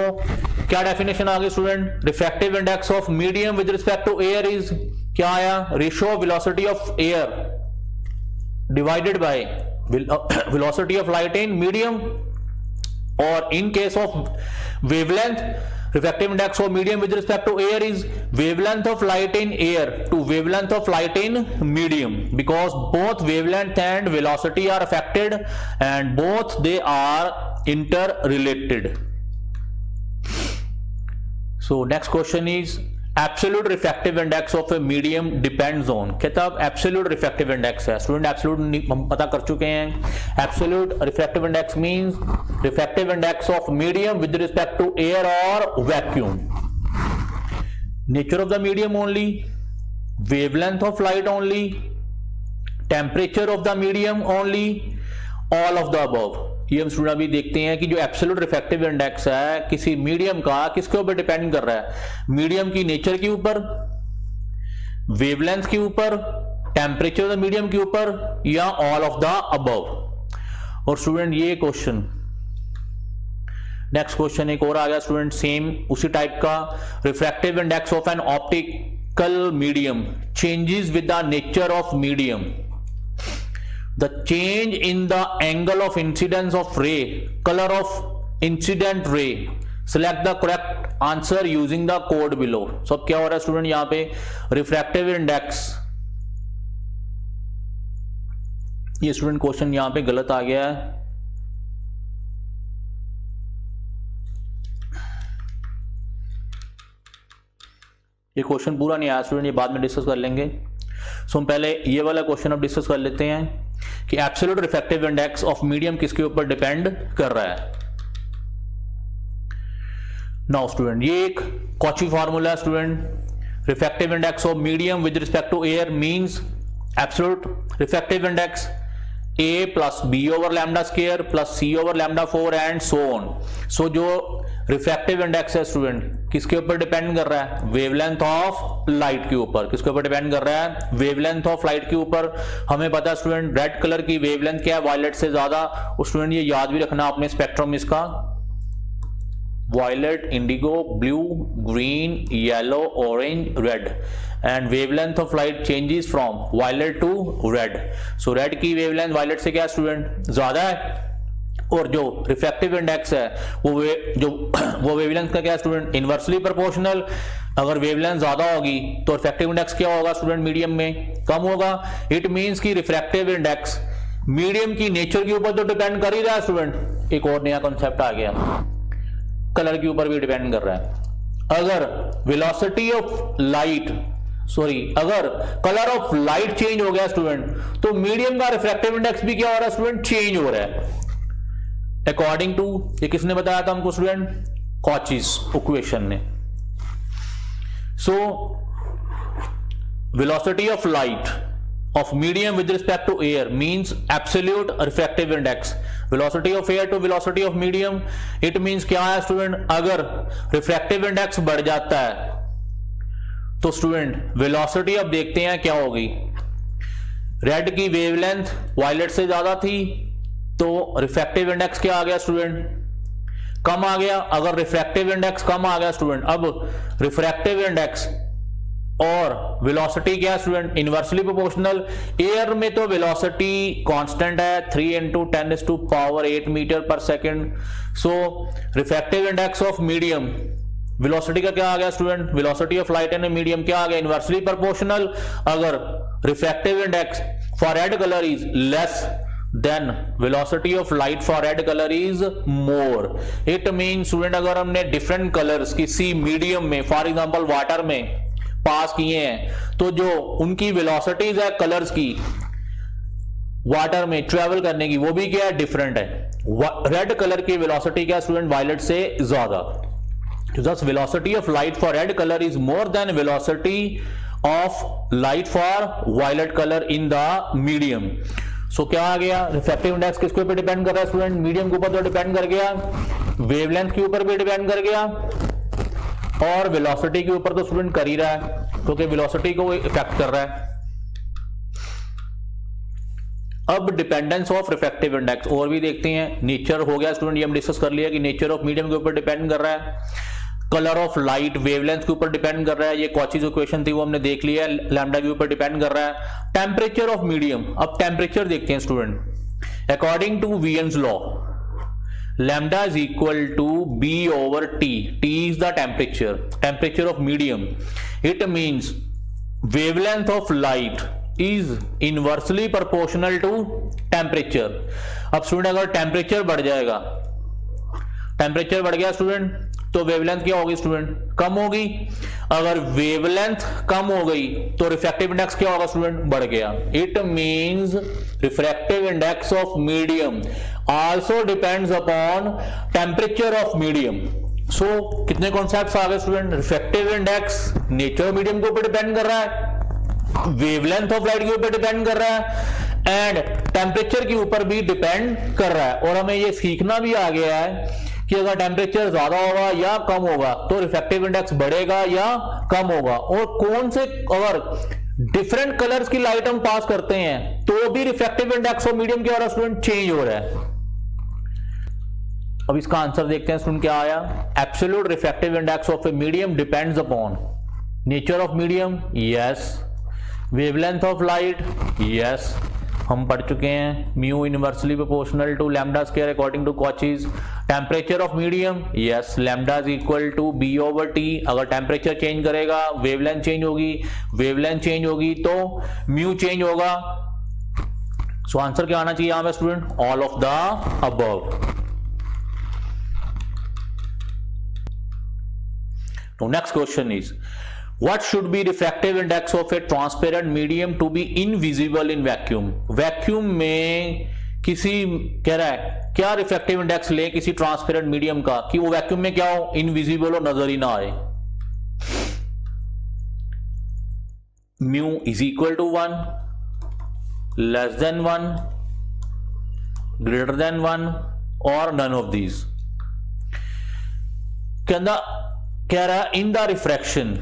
क्या डेफिनेशन आ गई student, refractive index of medium with respect to air is क्या आया, ratio velocity of air divided by velocity of light in medium. Or in case of wavelength, refractive index of medium with respect to air is wavelength of light in air to wavelength of light in medium, because both wavelength and velocity are affected and both they are interrelated. So next question is absolute refractive index of a medium depends on, कहता है एब्सोल्यूट रिफ्रैक्टिव इंडेक्स है स्टूडेंट, एब्सोल्यूट हम पता कर चुके हैं। Absolute refractive index means refractive index of medium with respect to air और vacuum, nature of the medium only, wavelength of light only, temperature of the medium only, all of the above. ये हम स्टूडेंट अभी देखते हैं कि जो एब्सोल्यूट रिफ्रैक्टिव इंडेक्स है किसी मीडियम का किसके ऊपर डिपेंड कर रहा है, मीडियम की नेचर के ऊपर, वेवलेंथ के ऊपर, टेम्परेचर ऑफ द मीडियम के ऊपर, या ऑल ऑफ द अबव। और स्टूडेंट ये क्वेश्चन, नेक्स्ट क्वेश्चन एक और आ गया स्टूडेंट सेम उसी टाइप का, refractive index of an optical medium changes with the nature of medium, the change in the angle of incidence of ray, color of incident ray, select the correct answer using the code below। सब क्या हो रहा है स्टूडेंट यहां पे, रिफ्रैक्टिव इंडेक्स, ये स्टूडेंट क्वेश्चन यहां पे गलत आ गया है, ये क्वेश्चन पूरा नहीं आया स्टूडेंट, ये बाद में डिस्कस कर लेंगे। सो हम पहले ये वाला क्वेश्चन अब डिस्कस कर लेते हैं कि absolute refractive index of medium किसके ऊपर डिपेंड कर रहा है। नाउ स्टूडेंट ये एक कॉची फार्मूला है student, refractive index of medium with respect to air means absolute refractive index a plus B over lambda square plus C over lambda 4 and so on. So जो रिफ्रैक्टिव इंडेक्स है स्टूडेंट किसके ऊपर डिपेंड कर रहा है, वेवलेंथ ऑफ लाइट के ऊपर, किसके ऊपर डिपेंड कर रहा है, वेवलेंथ ऑफ लाइट के ऊपर। हमें पता है स्टूडेंट रेड कलर की वेवलेंथ क्या है, वायलेट से ज्यादा। स्टूडेंट ये याद भी रखना आपने स्पेक्ट्रम इसका, violet, indigo, blue, green, yellow, orange, red, and wavelength of light changes from violet to red. So red की वेवलेंथ वायलेट से क्या स्टूडेंट ज्यादा है, और जो रिफ्रैक्टिव इंडेक्स है वो वेवलेंथ का क्या स्टूडेंट इनवर्सली प्रोपोर्शनल। अगर वेवलेंथ ज्यादा होगी तो रिफ्रैक्टिव इंडेक्स क्या होगा स्टूडेंट, मीडियम में कम होगा। इट मींस कि रिफ्रैक्टिव इंडेक्स मीडियम की नेचर के ऊपर तो डिपेंड कर ही रहा है स्टूडेंट। एक और नया कॉन्सेप्ट आ गया, कलर के ऊपर भी डिपेंड कर रहा है। अगर वेलोसिटी ऑफ लाइट अगर कलर ऑफ लाइट चेंज हो गया स्टूडेंट तो मीडियम का रिफ्रैक्टिव इंडेक्स भी क्या हो रहा है स्टूडेंट, चेंज हो रहा है अकॉर्डिंग टू, ये किसने बताया था हमको स्टूडेंट, कॉचीज इक्वेशन ने। So velocity of light of medium with respect to air means absolute refractive index, velocity of air to velocity of medium, it means क्या है स्टूडेंट, अगर refractive index बढ़ जाता है तो स्टूडेंट वेलोसिटी अब देखते हैं क्या होगी। रेड की वेवलेंथ वायलेट से ज्यादा थी तो रिफ्रैक्टिव इंडेक्स क्या आ गया स्टूडेंट, कम आ गया। अगर रिफ्रैक्टिव इंडेक्स कम आ गया स्टूडेंट, अब रिफ्रैक्टिव इंडेक्स और वेलोसिटी क्या स्टूडेंट, इनवर्सली प्रोपोर्शनल। एयर में तो वेलोसिटी कांस्टेंट है 3 × 10⁸ मीटर पर second. So refractive index of medium, velocity का क्या आ गया student, velocity of light in medium क्या आ गया, इनवर्सली प्रोपोर्शनल। अगर refractive index for red colour is less then velocity of light for red colour is more. It mean student अगर हमने डिफरेंट कलर्स किसी मीडियम में, फॉर एग्जांपल वाटर में पास किए हैं, तो जो उनकी वेलोसिटीज है कलर्स की वाटर में ट्रेवल करने की, वो भी क्या है, डिफरेंट है। रेड कलर की वेलोसिटी क्या स्टूडेंट, वायलेट से ज्यादा। Thus velocity of light for red color is more than velocity of light for violet color in the medium. So क्या आ गया, रिफ्रैक्टिव इंडेक्स किसके ऊपर डिपेंड कर रहा है स्टूडेंट, मीडियम के ऊपर तो डिपेंड कर गया, वेवलेंथ के ऊपर भी डिपेंड कर गया, और वेलोसिटी के ऊपर तो स्टूडेंट कर ही रहा है क्योंकि वेलोसिटी को इफेक्ट कर रहा है। अब डिपेंडेंस ऑफ रिफ्रैक्टिव इंडेक्स और भी देखते हैं। नेचर हो गया स्टूडेंट, ये हम डिस्कस कर लिया कि नेचर ऑफ मीडियम के ऊपर डिपेंड कर रहा है। कलर ऑफ लाइट वेवलेंथ के ऊपर डिपेंड कर रहा है, ये कॉचीज इक्वेशन थी वो हमने देख लिया, लैम्डा के ऊपर डिपेंड कर रहा है। टेम्परेचर ऑफ मीडियम, अब टेम्परेचर देखते हैं student. According to Wien's law lambda is equal to b over t. T is the temperature of medium. It means wavelength of light is inversely proportional to temperature. अब स्टूडेंट अगर टेम्परेचर बढ़ जाएगा, टेम्परेचर बढ़ गया स्टूडेंट तो वेवलेंथ क्या होगी स्टूडेंट, कम होगी। अगर वेवलेंथ कम हो गई तो रिफ्रैक्टिव इंडेक्स क्या होगा स्टूडेंट, बढ़ गया। It means refractive index of medium also depends upon temperature of medium. So कितने कॉन्सेप्ट्स आ गए student, refractive index nature of medium के ऊपर डिपेंड कर रहा है, वेवलेंथ ऑफ लाइट के ऊपर डिपेंड कर रहा है, एंड टेम्परेचर के ऊपर भी डिपेंड कर रहा है। और हमें ये सीखना भी आ गया है कि अगर टेम्परेचर ज्यादा होगा या कम होगा तो रिफ्रैक्टिव इंडेक्स बढ़ेगा या कम होगा। और कौन से, अगर डिफरेंट कलर्स की लाइट हम पास करते हैं तो भी रिफ्रैक्टिव इंडेक्स ऑफ मीडियम क्या हो रहा है स्टूडेंट, चेंज हो रहा है। अब इसका आंसर देखते हैं स्टूडेंट, क्या आया, absolute refractive index of a medium depends upon nature of medium, yes, wavelength of light, yes, हम पढ़ चुके हैं, mu inversely proportional to lambda square according to Cauchy's, temperature of medium, yes, lambda is equal to B over T, अगर टेम्परेचर चेंज करेगा वेवलेंथ चेंज होगी, वेवलेंथ चेंज होगी तो म्यू चेंज होगा। सो आंसर क्या आना चाहिए यहां पे student, all of the above. तो next question is what should be refractive index of a transparent medium to be invisible in vacuum। Vacuum में किसी, कह रहा है क्या रिफ्रैक्टिव इंडेक्स ले किसी ट्रांसपेरेंट मीडियम का कि वो वैक्यूम में क्या हो, इनविजिबल हो, नजर ही ना आए। Mu is equal to 1, less than 1, greater than 1 और नन ऑफ दीज। कह रहा है in the refraction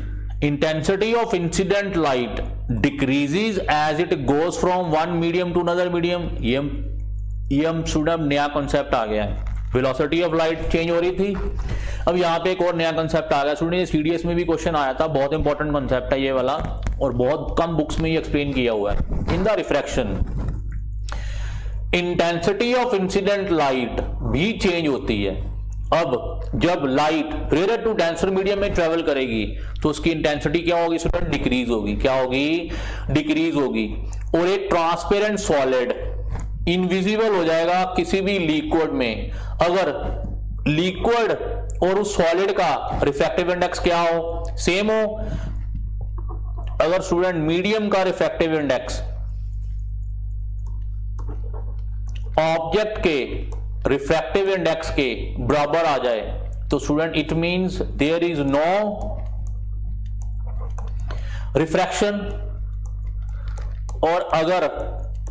intensity of incident light decreases as it goes from one medium to another medium। ये हम स्टूडेंट नया कॉन्सेप्ट आ गया है, वेलोसिटी ऑफ लाइट चेंज हो रही थी, अब यहाँ पे एक और नया कॉन्सेप्ट आ गया स्टूडेंट। ये सीडीएस में भी क्वेश्चन आया था, बहुत इंपॉर्टेंट कॉन्सेप्ट है ये वाला और बहुत कम बुक्स में ये एक्सप्लेन किया हुआ है। In the refraction intensity of incident light भी चेंज होती है। अब जब light rare to denser medium में ट्रेवल करेगी तो उसकी इंटेंसिटी क्या होगी स्टूडेंट, डिक्रीज होगी। क्या होगी, डिक्रीज होगी। और एक ट्रांसपेरेंट सॉलिड इनविजिबल हो जाएगा किसी भी लिक्विड में अगर लिक्विड और उस सॉलिड का रिफ्रैक्टिव इंडेक्स क्या हो, सेम हो। अगर स्टूडेंट मीडियम का रिफ्रैक्टिव इंडेक्स ऑब्जेक्ट के रिफ्रैक्टिव इंडेक्स के बराबर आ जाए तो student it means there is no refraction. और अगर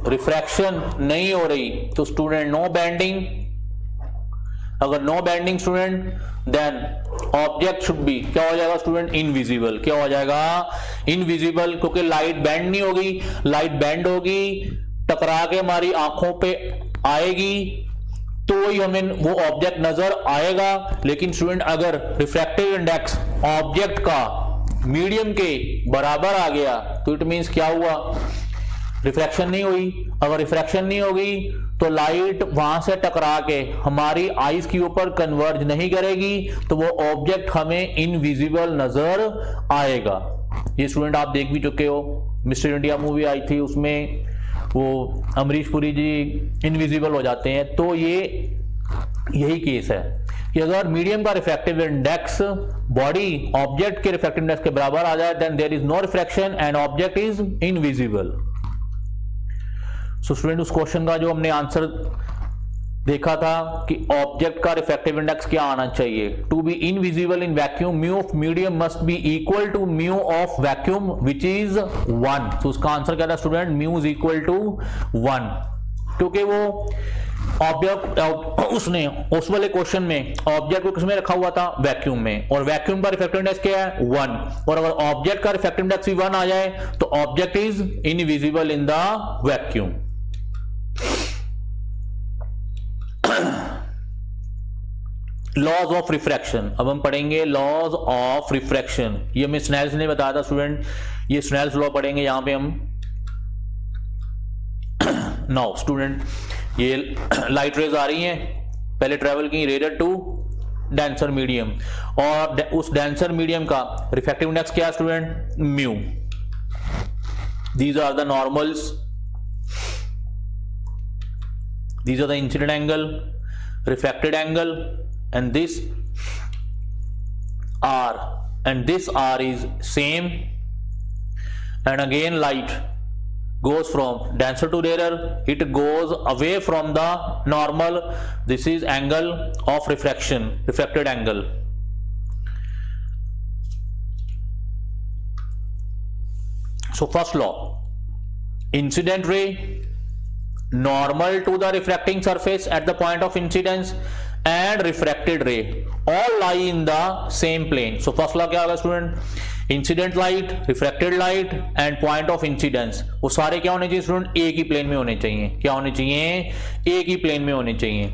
रिफ्रैक्शन नहीं हो रही तो स्टूडेंट नो बेंडिंग। अगर no bending student then object should be क्या हो जाएगा स्टूडेंट, इनविजिबल। क्या हो जाएगा, इनविजिबल, क्योंकि लाइट बेंड नहीं होगी। लाइट बेंड होगी, टकरा के हमारी आंखों पे आएगी तो ही हमें वो ऑब्जेक्ट नजर आएगा। लेकिन स्टूडेंट अगर रिफ्रैक्टिव इंडेक्स ऑब्जेक्ट का मीडियम के बराबर आ गया तो इट मींस क्या हुआ, रिफ्रैक्शन नहीं हुई। अगर रिफ्रैक्शन नहीं होगी तो लाइट वहां से टकरा के हमारी आईज के ऊपर कन्वर्ज नहीं करेगी तो वो ऑब्जेक्ट हमें इनविजिबल नजर आएगा। ये स्टूडेंट आप देख भी चुके हो, मिस्टर इंडिया मूवी आई थी उसमें वो अमरीश पुरी जी इनविजिबल हो जाते हैं। तो ये यही केस है कि अगर मीडियम का रिफ्रैक्टिव इंडेक्स बॉडी ऑब्जेक्ट के रिफ्रैक्टिव इंडेक्स के बराबर आ जाए then there is no refraction and object is invisible. So student उस क्वेश्चन का जो हमने आंसर देखा था कि ऑब्जेक्ट का रिफ्रैक्टिव इंडेक्स क्या आना चाहिए, to be invisible in vacuum mu of medium must be equal to mu of vacuum which is 1। तो उसका आंसर क्या था student, mu is equal to 1, क्योंकि वो ऑब्जेक्ट उसने उस वाले क्वेश्चन में ऑब्जेक्ट को किसमें रखा हुआ था, वैक्यूम में, और वैक्यूम का रिफ्रैक्टिव इंडेक्स क्या है 1। और अगर ऑब्जेक्ट का रिफ्रैक्टिव इंडेक्स भी 1 आ जाए तो object is invisible in the vacuum. Laws of refraction, अब हम पढ़ेंगे लॉज ऑफ रिफ्रैक्शन। ये हमें स्नेल्स ने बताया था स्टूडेंट, ये स्नेल्स लॉ पढ़ेंगे यहां पे हम। नाउ स्टूडेंट ये लाइट रेज आ रही हैं, पहले ट्रेवल की रेडिएट टू डेंसर मीडियम, और उस डेंसर मीडियम का रिफ्रैक्टिव इंडेक्स क्या है student, mu. These are the normals, these are the incident angle, refracted angle, and this R, and this R is same, and again light goes from denser to rarer, it goes away from the normal. This is angle of refraction, refracted angle. So first law, incident ray normal to the refracting surface at the point of incidence and refracted ray all lie in the same plane. So first law क्या होगा student, incident light, refracted light and point of incidence वो सारे क्या होने चाहिए स्टूडेंट, एक ही प्लेन में होने चाहिए. क्या होने चाहिए, एक ही प्लेन में होने चाहिए.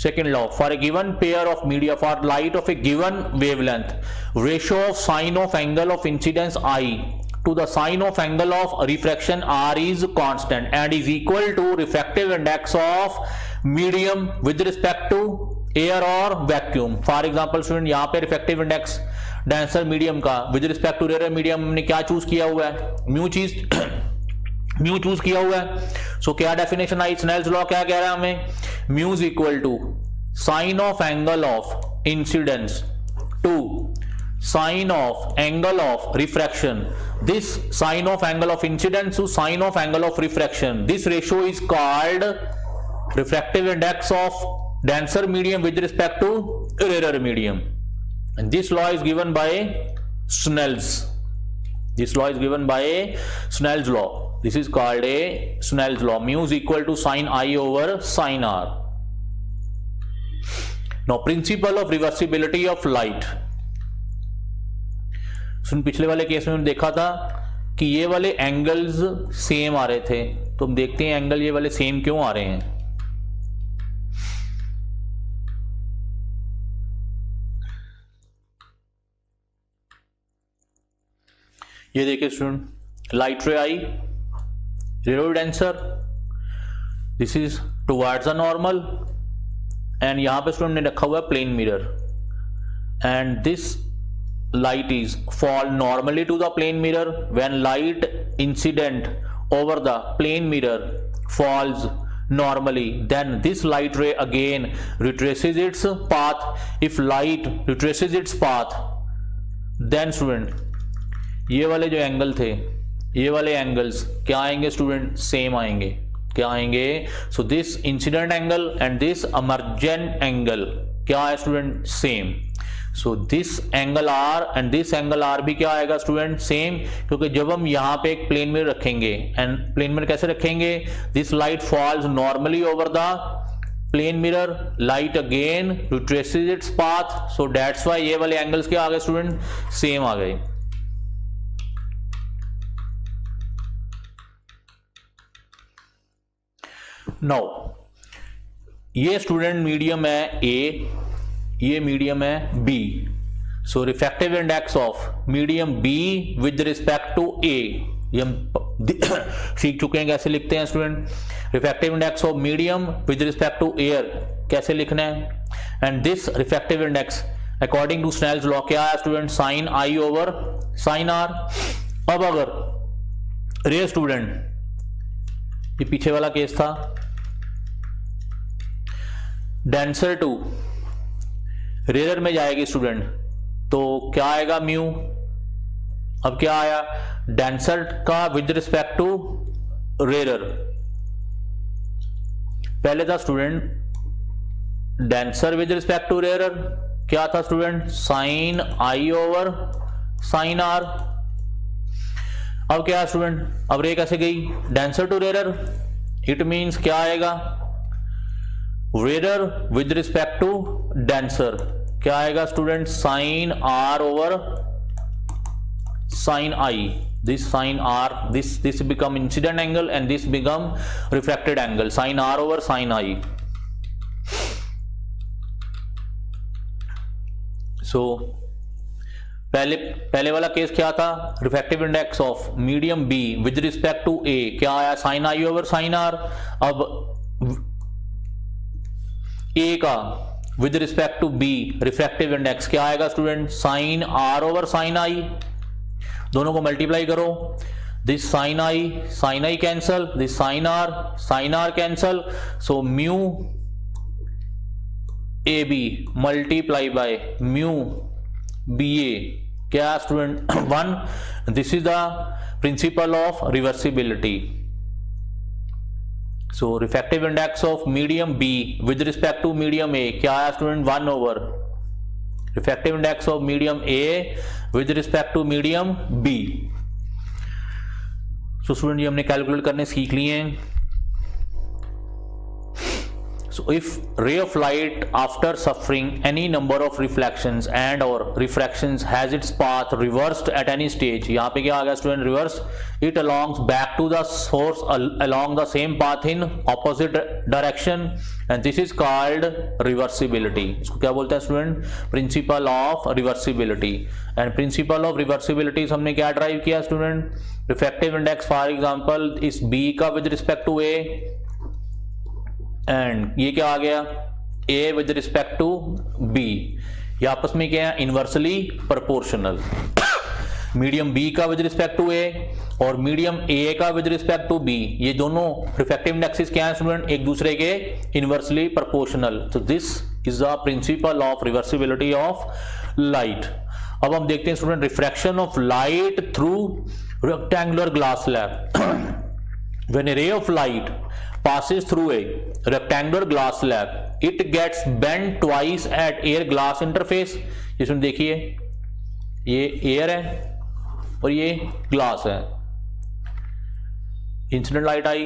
Second law, for a given pair of media for light of a given wavelength, ratio of sine of angle of incidence I to the sine of angle of refraction R is constant and is equal to refractive index of medium with respect to air or vacuum. For example student यहाँ पे refractive index डेंसर मीडियम का with respect to rarer medium हमने क्या चूज किया हुआ है, म्यू चूज किया हुआ है. सो क्या डेफिनेशन आई, स्नेल्स लॉ क्या कह रहा है हमें, mu is equal to sine of angle of incidence to sine of angle of refraction. This sine of angle of incidence to sine of angle of refraction, this ratio is called refractive index of denser medium with respect to rarer medium, and this law is given by Snell's. This law is given by Snell's law. This is called a Snell's law. Mu is equal to sin I over sin R. Now principle of reversibility of light. सुन पिछले वाले केस में हमने देखा था कि ये वाले एंगल्स सेम आ रहे थे, तो हम देखते हैं एंगल ये वाले सेम क्यों आ रहे हैं. ये देखिए स्टूडेंट, लाइट रे आई, rare denser, this is towards a normal, and यहां पे स्टूडेंट ने रखा हुआ है plane mirror, and this light is fall normally to the plane mirror. When light incident over the plane mirror falls normally, then this light ray again retraces its path. If light retraces its path, then student ये वाले जो एंगल थे, ये वाले एंगल्स क्या आएंगे स्टूडेंट, सेम आएंगे. क्या आएंगे, so this incident angle and this emergent angle क्या है student, same. So this angle R and this angle R भी क्या आएगा स्टूडेंट, सेम, क्योंकि जब हम यहाँ पे एक प्लेन मिरर रखेंगे, एंड प्लेन मिरर कैसे रखेंगे, this light falls normally over the plane mirror, light again retraces its path, so that's why ये वाले एंगल्स क्या आ गए स्टूडेंट, सेम आ गए. नाउ ये स्टूडेंट मीडियम है ए, ये मीडियम है B. So refractive index of medium B with respect to A, ये हम सीख चुके हैं कैसे लिखते हैं student. Refractive index of medium with respect to air कैसे लिखना है, and this refractive index according to Snell's law क्या है student, sine i over sine r. अब अगर रे स्टूडेंट, ये पीछे वाला केस था, डेंसर टू रेयर में जाएगी स्टूडेंट, तो क्या आएगा म्यू. अब क्या आया, डेंसर का विद रिस्पेक्ट टू रेयर, पहले था student denser with respect to rare, क्या था student, sine i over sine r. अब क्या स्टूडेंट, अब रे कैसे गई, denser to rare, it means क्या आएगा, rare with respect to denser, क्या आएगा student, sine r over sine i. This sine r, this become incident angle and this become refracted angle, sine r over sine i. So पहले वाला केस क्या था, refractive index of medium B with respect to A क्या आया, sine i over sine r. अब ए का with respect to B refractive index क्या आएगा student, sine r over sine i. दोनों को मल्टीप्लाई करो, this sine i cancel, this sine r cancel, so mu A B multiply by mu BA क्या student 1, this is the principle of reversibility. So refractive index of medium B with respect to medium A क्या है student 1 over refractive index of medium A with respect to medium B. So student ये हमने कैलकुलेट करने सीख लिए हैं. So if ray of light after suffering any number of reflections and or refractions has its path reversed at any stage, यहाँ पे क्या आ गया student reverse, it belongs back to the source along the same path in opposite direction and this is called reversibility. इसको क्या बोलते हैं student, principle of reversibility. And principle of reversibility हमने क्या ड्राइव किया student, refractive index for example इस B का with respect to A and ये क्या आ गया A with respect to B. ये आपस में क्या है, इनवर्सली प्रोपोर्शनल. मीडियम B का विद रिस्पेक्ट टू A और मीडियम A का विद रिस्पेक्ट टू B, ये दोनों रिफ्रैक्टिव इंडेक्सेस क्या है स्टूडेंट, एक दूसरे के इनवर्सली प्रोपोर्शनल. तो this is the principle of reversibility of light. अब हम देखते हैं student refraction of light through rectangular glass slab. When a ray of light passes through a rectangular glass slab, it gets bent twice at air glass interface. इसमें देखिए ये एयर है और ये ग्लास है. इंसिडेंट लाइट आई,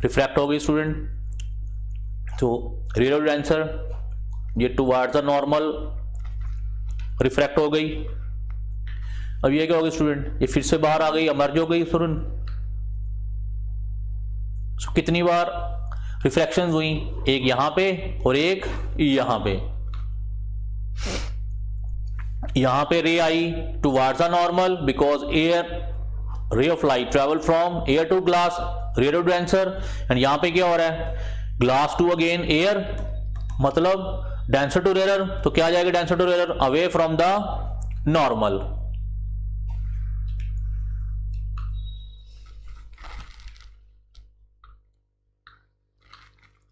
रिफ्रैक्ट हो गई स्टूडेंट, तो रे ऑफ आंसर ये टुवर्ड्स द नॉर्मल रिफ्रैक्ट हो गई. अब ये क्या हो गई स्टूडेंट, ये फिर से बाहर आ गई, अमर्ज हो गई स्टूडेंट. सो कितनी बार रिफ्रैक्शंस हुई, एक यहां पे और एक यहां पे. यहां पे रे आई towards the normal because air ray of light travel from air to glass, ray of answer. And यहां पे क्या हो रहा है, ग्लास टू अगेन एयर, मतलब डेंसर टू रेयर. तो क्या आ जाएगा denser to rare, away from the normal.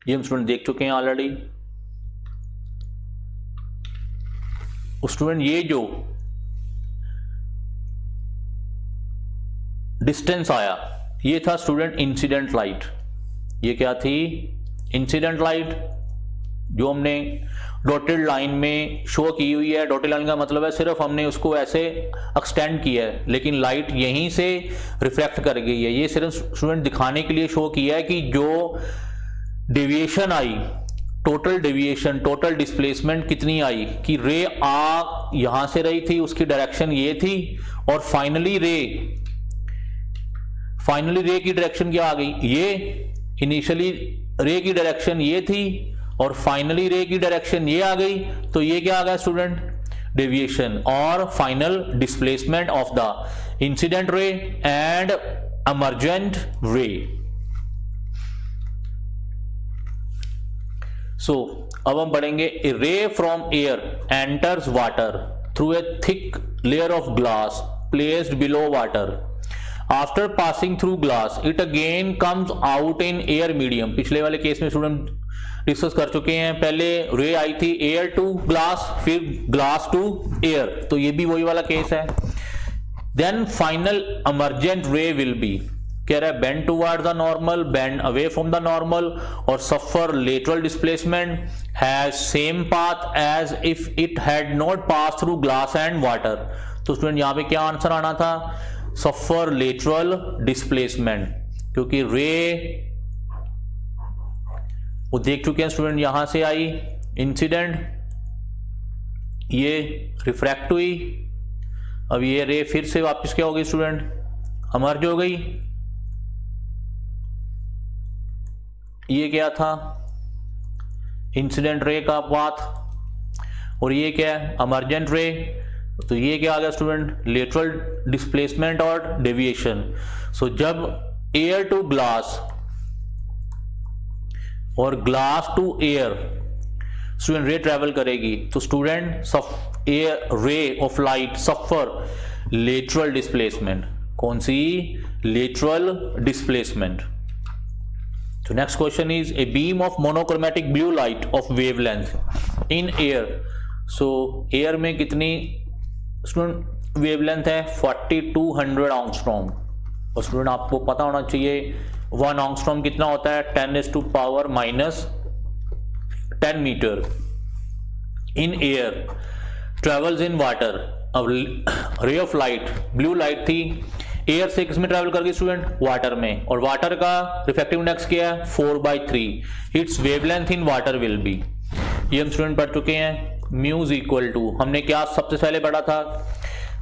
ये हम स्टूडेंट देख चुके हैं ऑलरेडी. स्टूडेंट ये जो डिस्टेंस आया ये था स्टूडेंट इंसिडेंट लाइट. ये क्या थी, इंसिडेंट लाइट, जो हमने डॉटेड लाइन में शो की हुई है. डॉटेड लाइन का मतलब है सिर्फ हमने उसको ऐसे एक्सटेंड किया है, लेकिन लाइट यहीं से रिफ्लेक्ट कर गई है. ये सिर्फ स्टूडेंट दिखाने के लिए शो किया है कि जो डेविएशन आई, टोटल डेविएशन, टोटल डिस्प्लेसमेंट कितनी आई, कि रे यहां से रही थी, उसकी डायरेक्शन ये थी, और फाइनली रे की डायरेक्शन क्या आ गई, ये इनिशियली रे की डायरेक्शन ये थी और फाइनली रे की डायरेक्शन ये आ गई. तो ये क्या आ गया स्टूडेंट, डेविएशन और final displacement of the incident ray and emergent ray. So अब हम पढ़ेंगे a ray from air enters water through a thick layer of glass placed below water. After passing through glass, it again comes out in air medium. पिछले वाले केस में स्टूडेंट डिस्कस कर चुके हैं. पहले रे आई थी एयर टू ग्लास, फिर ग्लास टू एयर, तो ये भी वही वाला केस है. Then final emergent ray will be, कह रहा है bend towards the normal, bend away from the normal और suffer lateral displacement, has same path as if it had not passed through glass and water. तो स्टूडेंट यहाँ पे क्या आंसर आना था, suffer lateral displacement, क्योंकि रे वो देख चुके हैं स्टूडेंट, यहां से आई इंसिडेंट, ये रिफ्रैक्ट हुई, अब ये रे फिर से वापस क्या हो गई स्टूडेंट, emerge हो गई. ये क्या था, इंसिडेंट रे का पाथ, और ये क्या है, emergent रे. तो ये क्या आ गया स्टूडेंट, लेटरल डिस्प्लेसमेंट और डेविएशन. सो जब एयर टू ग्लास और glass to air student ray travel करेगी, तो student air ray of light suffer lateral displacement. कौन सी, lateral displacement. So next question is a beam of monochromatic blue light of wavelength in air so air में कितनी स्टूडेंट वेवलेंथ है 4200 एंगस्ट्रॉम, और स्टूडेंट आपको पता होना चाहिए 1 एंगस्ट्रॉम कितना होता है 10⁻⁻10 metre. In air travels in water, अब ray of light blue light थी, एयर से किस में ट्रेवल कर गई स्टूडेंट वाटर में, और वाटर का रिफ्रैक्टिव इंडेक्स क्या है 4/3, it's wavelength in water will be, ये हम स्टूडेंट पढ़ चुके हैं। म्यू इज इक्वल टू, हमने क्या सबसे पहले पढ़ा था,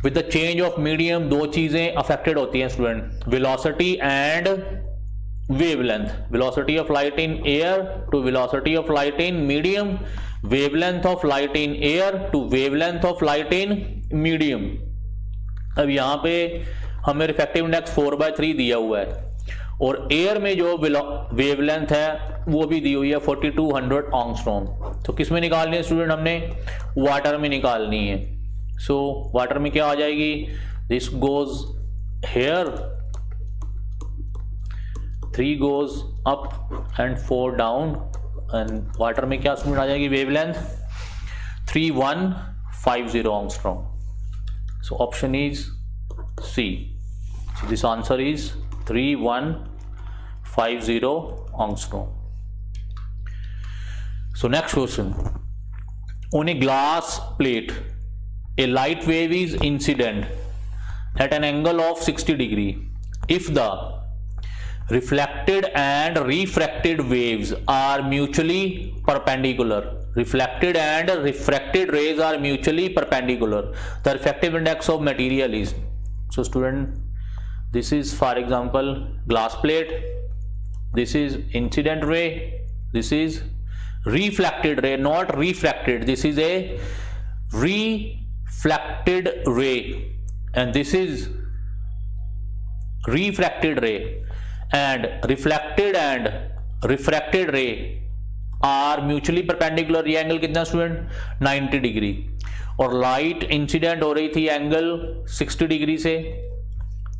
with the change of medium दो चीजें अफेक्टेड होती हैं student, velocity and wavelength, velocity of light in air to velocity of light in medium, wavelength of light in air to wavelength of light in medium. अब यहां पे हमें रिफ्रैक्टिव इंडेक्स 4/3 दिया हुआ है, और एयर में जो वेवलेंथ है वो भी दी हुई है 4200 एंगस्ट्रॉम। तो किस में निकालनी है स्टूडेंट, हमने वाटर में निकालनी है। सो वाटर में क्या आ जाएगी, this goes here, 3 goes up and 4 down, and water में क्या स्टूडेंट आ जाएगी wavelength 3150 angstrom. So option is C, so this answer is 3150 angstrom. So next question, on a glass plate a light wave is incident at an angle of 60 degree. If the reflected and refracted waves are mutually perpendicular, reflected and refracted rays are mutually perpendicular, the refractive index of material is, so student this is for example glass plate, this is incident ray, this is reflected ray, not refracted, this is a reflected ray, and this is refracted ray, and reflected and refracted ray are mutually perpendicular, ये एंगल कितना स्टूडेंट 90 डिग्री, और लाइट इंसिडेंट हो रही थी एंगल 60 डिग्री से।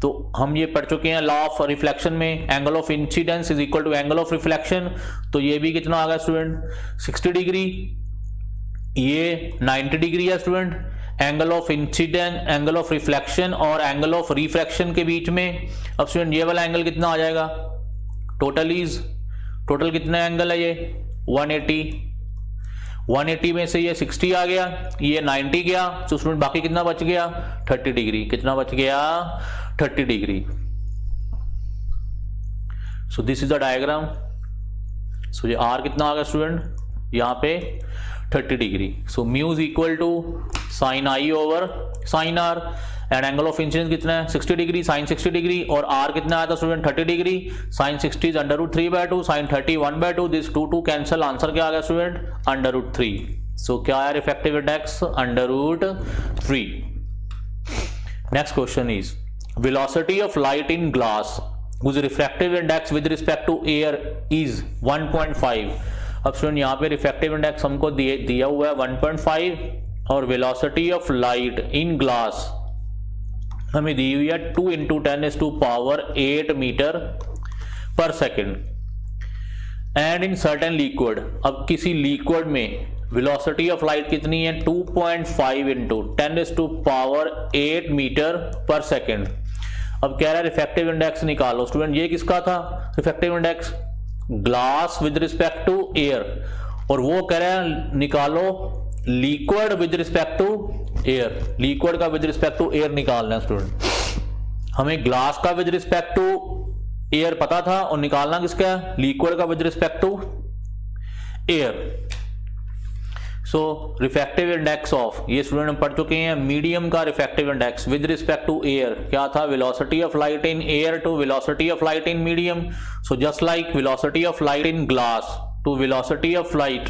तो हम ये पढ़ चुके हैं लॉ ऑफ रिफ्लेक्शन में, angle of incidence is equal to angle of reflection, तो ये भी कितना आ गया स्टूडेंट 60 डिग्री, ये 90 डिग्री है student. Angle of incident, angle of reflection और एंगल ऑफ रिफ्रैक्शन के बीच में अब स्टूडेंट ये वाला एंगल कितना आ जाएगा, टोटल कितना एंगल है ये 180 में से ये 60 आ गया, ये 90 गया, तो स्टूडेंट बाकी कितना बच गया 30 डिग्री, कितना बच गया 30 degree. So this is the diagram, so ये आर कितना आ गया स्टूडेंट यहाँ पे 30 degree. So mu is equal to sine i over sine r, and angle of incidence कितना है 60 डिग्री, साइन 60 डिग्री, और आर कितना आया था student 30 degree, sine 60 is √3/2, sine 30 1/2, this 2 cancel, answer क्या आ गया स्टूडेंट √3। सो क्या आया refractive index √3। Next question is velocity of light in glass whose refractive index with respect to air is 1.5। अब स्टूडेंट यहाँ पे रिफ्रैक्टिव इंडेक्स हमको दिया हुआ है 1.5, और velocity of light in glass हमें दी हुई है 2 × 10⁸ मीटर पर second, and in certain liquid, अब किसी लिक्विड में वेलोसिटी ऑफ लाइट कितनी है 2.5 × 10⁸ मीटर पर सेकेंड। अब कह रहा है रिफ्रैक्टिव इंडेक्स निकालो स्टूडेंट, ये किसका था refractive index glass with respect to air, और वो कह रहा है निकालो liquid with respect to air, liquid का विद रिस्पेक्ट टू एयर निकालना है स्टूडेंट। हमें ग्लास का विद रिस्पेक्ट टू एयर पता था, और निकालना किसका है लिक्विड का with respect to air. So refractive index of, ये स्टूडेंट हम पढ़ चुके हैं मीडियम का refractive index with respect to air क्या था, velocity of light in air to velocity of light in medium. So just like velocity of light in glass to velocity of light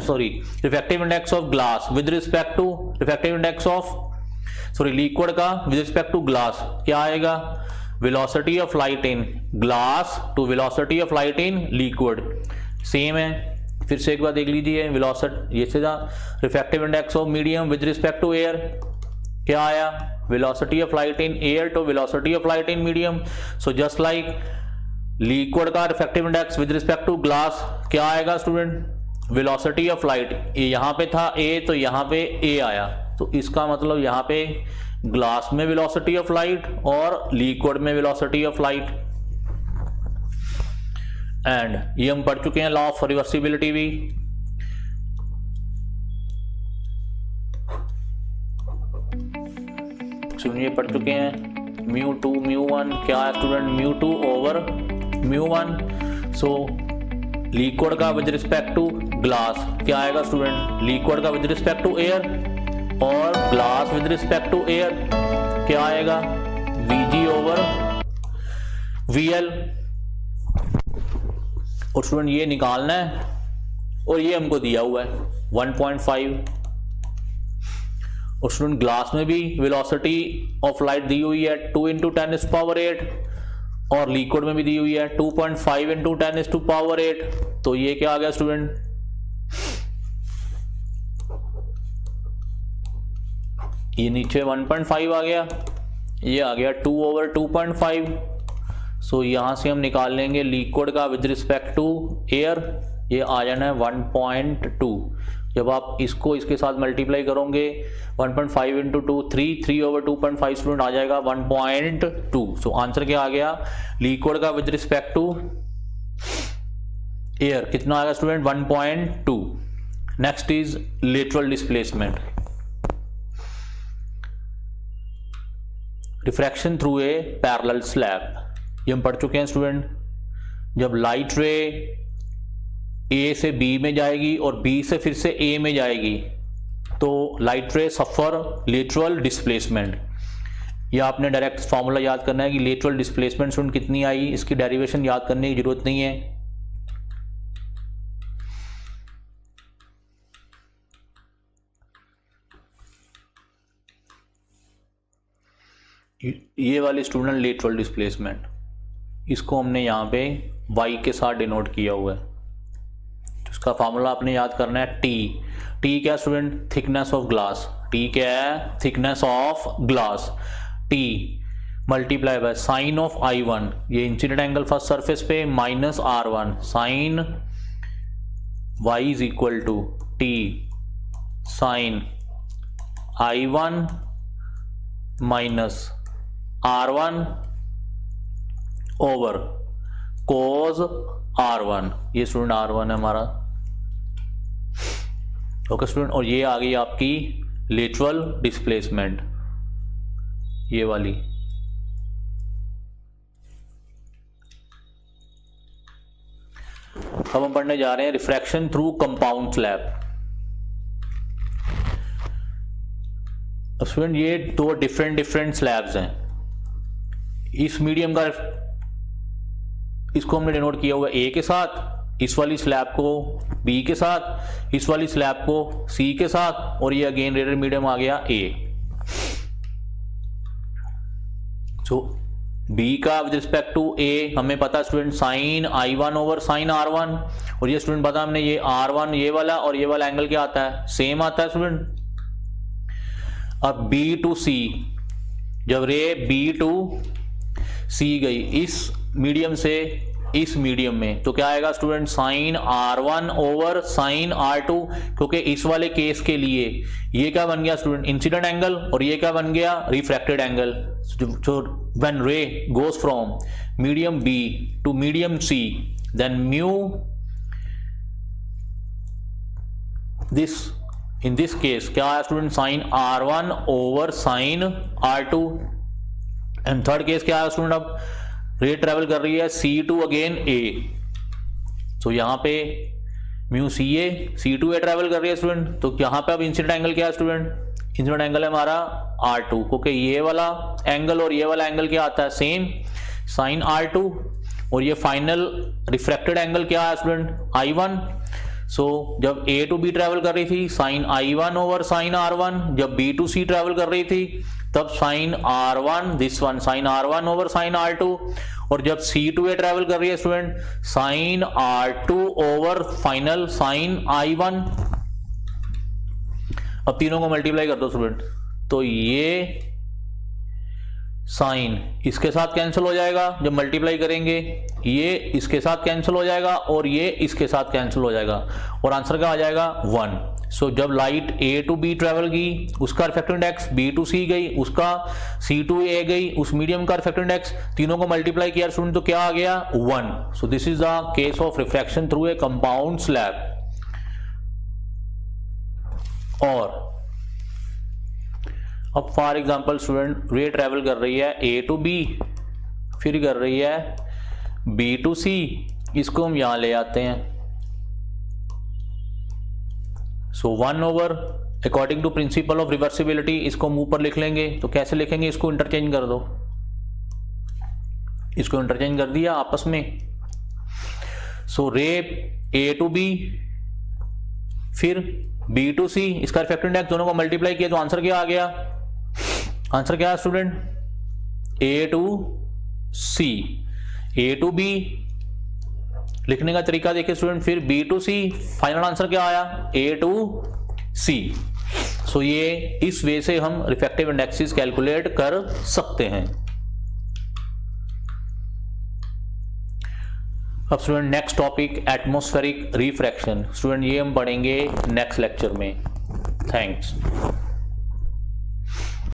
sorry refractive index of glass with respect to refractive index of sorry liquid का विद रिस्पेक्ट टू ग्लास क्या आएगा, velocity of light in glass to velocity of light in liquid same है। फिर से एक बार देख लीजिए, वेलोसिटी ये सीधा refractive index of medium with respect to air क्या आया, velocity of light in air to velocity of light in medium. So just like liquid का refractive index with respect to glass क्या आएगा स्टूडेंट, वेलोसिटी ऑफ लाइट, ये यहाँ पे था ए तो यहाँ पे ए आया, तो इसका मतलब यहाँ पे ग्लास में वेलोसिटी ऑफ लाइट और लिक्विड में वेलोसिटी ऑफ लाइट। एंड ये हम पढ़ चुके हैं लॉ ऑफ रिवर्सिबिलिटी भी। सुनिए पढ़ चुके हैं μ2 μ1 क्या है स्टूडेंट, μ2 ओवर μ1। सो लिक्विड का विद रिस्पेक्ट टू ग्लास क्या आएगा स्टूडेंट, लिक्विड का विद रिस्पेक्ट टू एयर और glass with respect to air क्या आएगा, Vg ओवर VL। और स्टूडेंट ये निकालना है और ये हमको दिया हुआ है 1.5। और स्टूडेंट ग्लास में भी वेलोसिटी ऑफ लाइट दी हुई है 2 × 10⁸ और लिक्विड में भी दी हुई है 2.5 × 10⁸। तो ये क्या आ गया स्टूडेंट, ये नीचे 1.5 आ गया, ये आ गया 2 ओवर 2.5। सो यहां से हम निकाल लेंगे लिक्विड का विद रिस्पेक्ट टू एयर, ये आ जाना है 1.2। जब आप इसको इसके साथ मल्टीप्लाई करोगे 1.5 × 2 3 ओवर 2.5 स्टूडेंट आ जाएगा 1.2। सो आंसर क्या आ गया, लिक्विड का विद रिस्पेक्ट टू एयर कितना आ गया student 1.2। Next is lateral displacement, refraction through a parallel slab. ये हम पढ़ चुके हैं स्टूडेंट, जब लाइट रे ए से बी में जाएगी और बी से फिर से ए में जाएगी तो लाइट रे सफर लेटरल डिस्प्लेसमेंट। या आपने डायरेक्ट फॉर्मूला याद करना है कि लेटरल डिस्प्लेसमेंट स्टूडेंट कितनी आई, इसकी डेरिवेशन याद करने की जरूरत नहीं है। ये वाली स्टूडेंट लेटरल डिस्प्लेसमेंट, इसको हमने यहाँ पे y के साथ डिनोट किया हुआ है। तो इसका फार्मूला आपने याद करना है टी क्या student, thickness of glass, T क्या है, thickness of glass, T multiply by sine of I1, ये इंसिडेंट एंगल फर्स्ट सरफेस पे minus R1 sine y is equal to T sine I1 minus R1 over cos R1, ये स्टूडेंट R1 है हमारा। ओके स्टूडेंट, और ये आ गई आपकी लेटरल डिस्प्लेसमेंट, ये वाली। अब हम पढ़ने जा रहे हैं refraction through compound slab. Student ये दो डिफरेंट स्लैब्स हैं। इस मीडियम का इसको हमने डिनोट किया हुआ है ए के साथ, इस वाली स्लैब को बी के साथ, इस वाली स्लैब को सी के साथ, और ये अगेन रेडियल मीडियम आ गया ए। सो बी का विद रिस्पेक्ट टू ए हमें पता student sine I1 over sign R1, और ये स्टूडेंट पता हमने ये R1 ये वाला और ये वाला एंगल क्या आता है, सेम आता है स्टूडेंट। अब B टू C, जब रे B टू C गई इस मीडियम से इस मीडियम में, तो क्या आएगा student sine R1 over sine R2, क्योंकि इस वाले केस के लिए ये क्या बन गया स्टूडेंट, इंसिडेंट एंगल, और ये क्या बन गया, refracted angle. So when ray goes from medium B to medium C, then mu this in this case क्या है student, sine R1 over sine R2। And third case क्या है स्टूडेंट, अब रे ट्रेवल कर रही है C टू अगेन A, सो यहाँ पे म्यू सी ए C2A ट्रेवल कर रही है स्टूडेंट। तो यहाँ पे अब इंसिडेंट एंगल क्या है स्टूडेंट, इंसिडेंट एंगल है हमारा R2, क्योंकि ये वाला एंगल और ये वाला एंगल क्या आता है, सेम साइन R2, और ये फाइनल रिफ्रैक्टेड एंगल क्या है स्टूडेंट, I1। सो जब A टू B ट्रेवल कर रही थी sign I1 over sign R1, जब B टू C ट्रेवल कर रही थी तब sine R1 this one sine R1 over sine R2, और जब C टू A ट्रेवल कर रही है student sine R2 over final sine I1। अब तीनों को मल्टीप्लाई कर दो स्टूडेंट, तो ये साइन इसके साथ कैंसिल हो जाएगा जब मल्टीप्लाई करेंगे, ये इसके साथ कैंसिल हो जाएगा और ये इसके साथ कैंसिल हो जाएगा और आंसर क्या आ जाएगा 1। सो जब light A to B travel की उसका refractive index B to C गई, उसका सी टू ए गई, उस मीडियम का रिफ्रैक्टिव इंडेक्स, तीनों को मल्टीप्लाई किया स्टूडेंट तो क्या आ गया 1। सो this is the case of refraction through a compound slab. और अब for example student ray travel कर रही है ए टू बी, फिर कर रही है बी टू सी, इसको हम यहां ले आते हैं। So 1 according to principle of reversibility इसको हम ऊपर लिख लेंगे। तो कैसे लिखेंगे, इसको इंटरचेंज कर दो, इसको इंटरचेंज कर दिया आपस में। सो रे ए टू बी फिर बी टू सी, इसका रिफ्रैक्टिव इंडेक्स दोनों को मल्टीप्लाई किया तो आंसर क्या आ गया, आंसर क्या है student A to C. A to B लिखने का तरीका देखिए स्टूडेंट, फिर B to C, final answer क्या आया ए टू सी। सो ये इस वे से हम रिफ्रैक्टिव इंडेक्सेस कैलकुलेट कर सकते हैं। अब student next topic atmospheric refraction, student ये हम पढ़ेंगे नेक्स्ट लेक्चर में। थैंक्स।